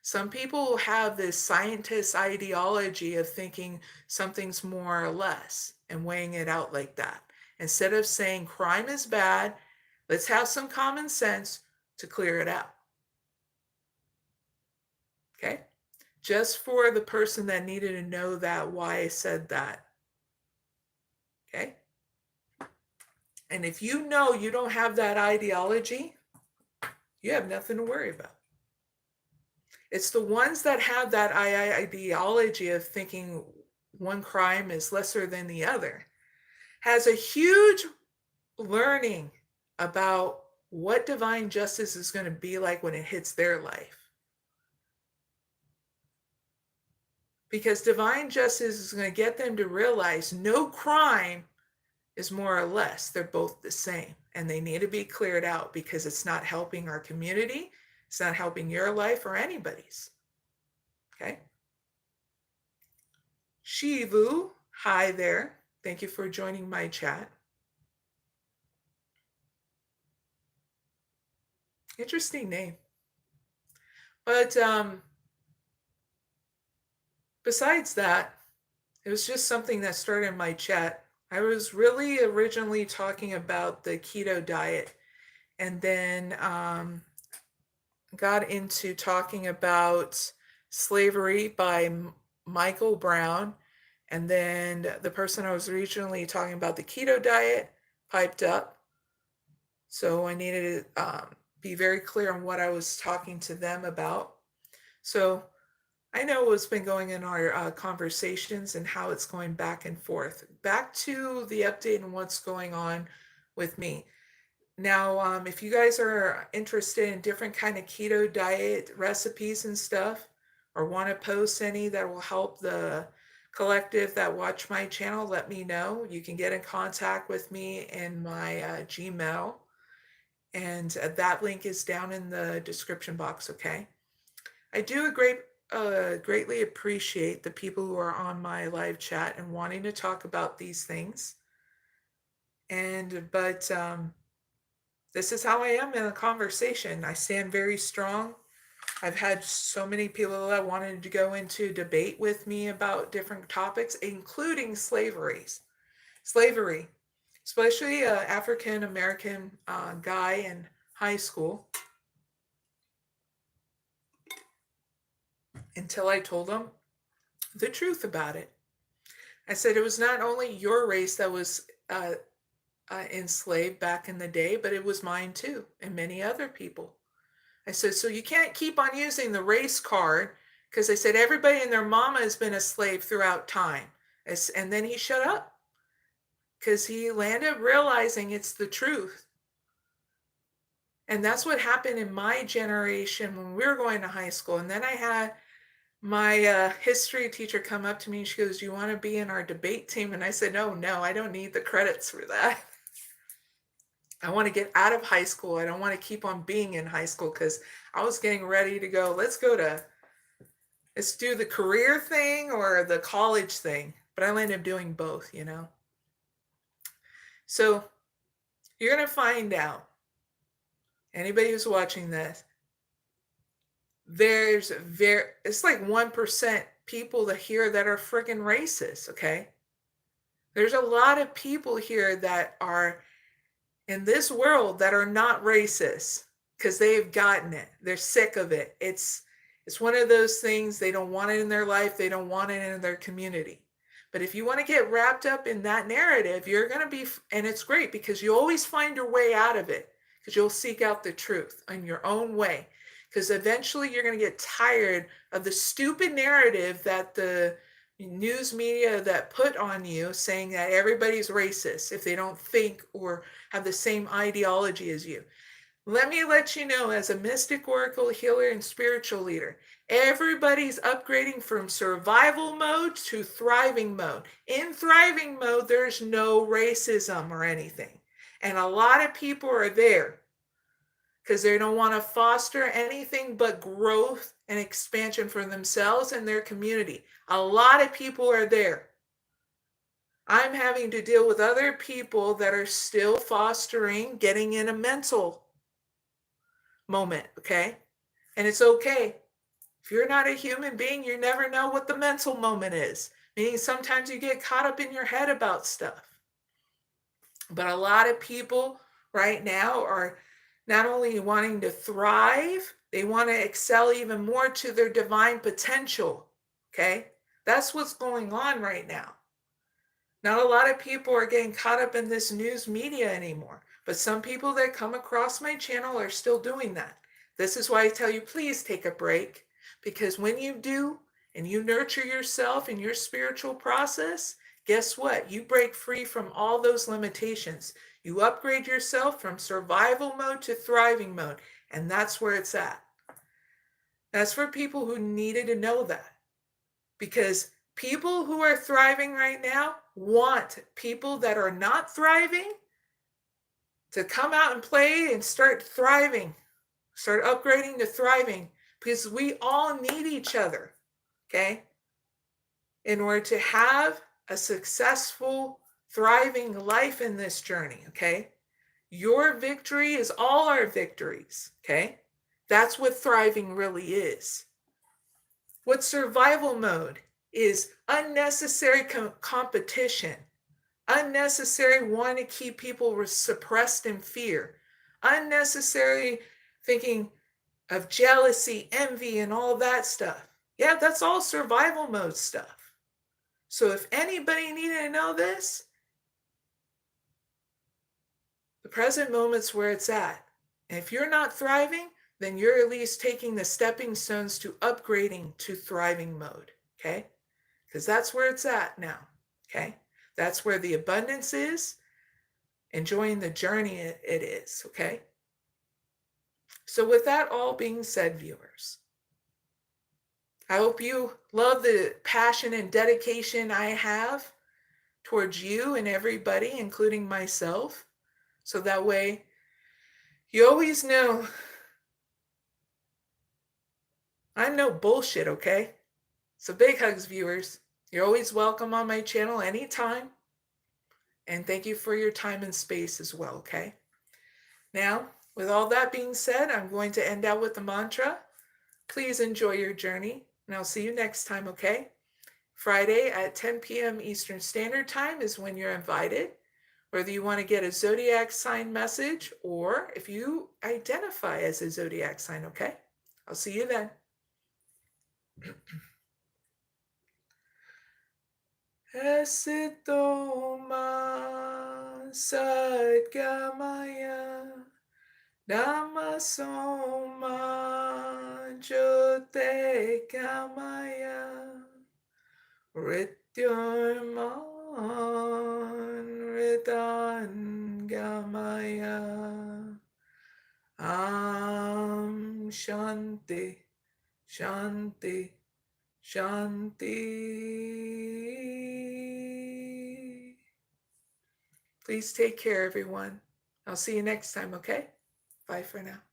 Some people have this scientist ideology of thinking something's more or less and weighing it out like that. Instead of saying crime is bad, let's have some common sense to clear it out. Okay? Just for the person that needed to know that, why I said that. Okay? And if you know you don't have that ideology, you have nothing to worry about. It's the ones that have that ideology of thinking one crime is lesser than the other, has a huge learning about what divine justice is going to be like when it hits their life. Because divine justice is going to get them to realize no crime is more or less. They're both the same. And they need to be cleared out because it's not helping our community. It's not helping your life or anybody's. Okay? Shivu, hi there. Thank you for joining my chat. Interesting name. But besides that, it was just something that started in my chat. I was really originally talking about the keto diet, and then got into talking about slavery by Michael Brown. And then the person I was originally talking about the keto diet piped up. So I needed to be very clear on what I was talking to them about. So I know what's been going in our conversations and how it's going back and forth. Back to the update and what's going on with me. Now, if you guys are interested in different kind of keto diet recipes and stuff, or want to post any that will help the collective that watch my channel, let me know. You can get in contact with me in my Gmail, and that link is down in the description box, okay? I do greatly appreciate the people who are on my live chat and wanting to talk about these things. But this is how I am in a conversation. I stand very strong. I've had so many people that wanted to go into debate with me about different topics, including slavery, especially an African-American guy in high school, until I told him the truth about it. I said it was not only your race that was enslaved back in the day, but it was mine too, and many other people. I said, so you can't keep on using the race card, because I said everybody and their mama has been a slave throughout time. And then he shut up, because he landed realizing it's the truth. And that's what happened in my generation when we were going to high school. And then I had my history teacher come up to me and she goes, do you want to be in our debate team? And I said, no, I don't need the credits for that. I want to get out of high school. I don't want to keep on being in high school, because I was getting ready to go, let's do the career thing or the college thing. But I ended up doing both, you know. So you're going to find out, anybody who's watching this, it's like 1% people here that are friggin' racist, okay? There's a lot of people here that are in this world that are not racist, because they've gotten it. They're sick of it. It's one of those things, they don't want it in their life. They don't want it in their community. But if you want to get wrapped up in that narrative, you're going to be, and it's great because you always find your way out of it, because you'll seek out the truth in your own way. Because eventually you're going to get tired of the stupid narrative that the news media that put on you, saying that everybody's racist if they don't think or have the same ideology as you. Let me let you know, as a mystic, oracle, healer, and spiritual leader, everybody's upgrading from survival mode to thriving mode. In thriving mode, there's no racism or anything. And a lot of people are there because they don't want to foster anything but growth and expansion for themselves and their community. A lot of people are there. I'm having to deal with other people that are still fostering, getting in a mental moment, okay? And it's okay. If you're not a human being, you never know what the mental moment is. Meaning sometimes you get caught up in your head about stuff. But a lot of people right now are not only wanting to thrive, they want to excel even more to their divine potential. Okay? That's what's going on right now. Not a lot of people are getting caught up in this news media anymore. But some people that come across my channel are still doing that. This is why I tell you, please take a break. Because when you do, and you nurture yourself in your spiritual process, guess what? You break free from all those limitations. You upgrade yourself from survival mode to thriving mode. And that's where it's at. That's for people who needed to know that. Because people who are thriving right now want people that are not thriving to come out and play and start thriving, start upgrading to thriving, because we all need each other, okay? In order to have a successful, thriving life in this journey, okay? Your victory is all our victories, okay? That's what thriving really is. What survival mode is unnecessary competition, unnecessary wanting to keep people suppressed in fear, unnecessary thinking of jealousy, envy, and all that stuff. Yeah, that's all survival mode stuff. So if anybody needed to know this, the present moment's where it's at. And if you're not thriving, then you're at least taking the stepping stones to upgrading to thriving mode, okay? Because that's where it's at now, okay? That's where the abundance is, enjoying the journey it is, okay? So with that all being said, viewers, I hope you love the passion and dedication I have towards you and everybody, including myself. So that way you always know I'm no bullshit, okay? So big hugs, viewers. You're always welcome on my channel anytime. And thank you for your time and space as well, okay? Now, with all that being said, I'm going to end out with the mantra. Please enjoy your journey, and I'll see you next time, okay? Friday at 10 p.m. Eastern Standard Time is when you're invited. Whether you want to get a zodiac sign message or if you identify as a zodiac sign, okay? I'll see you then. 𝐖ᴇʟᴄᴏᴍᴇ 𝐸tyoimon Shanti, Shanti, Shanti. Please take care, everyone. I'll see you next time, okay? Bye for now.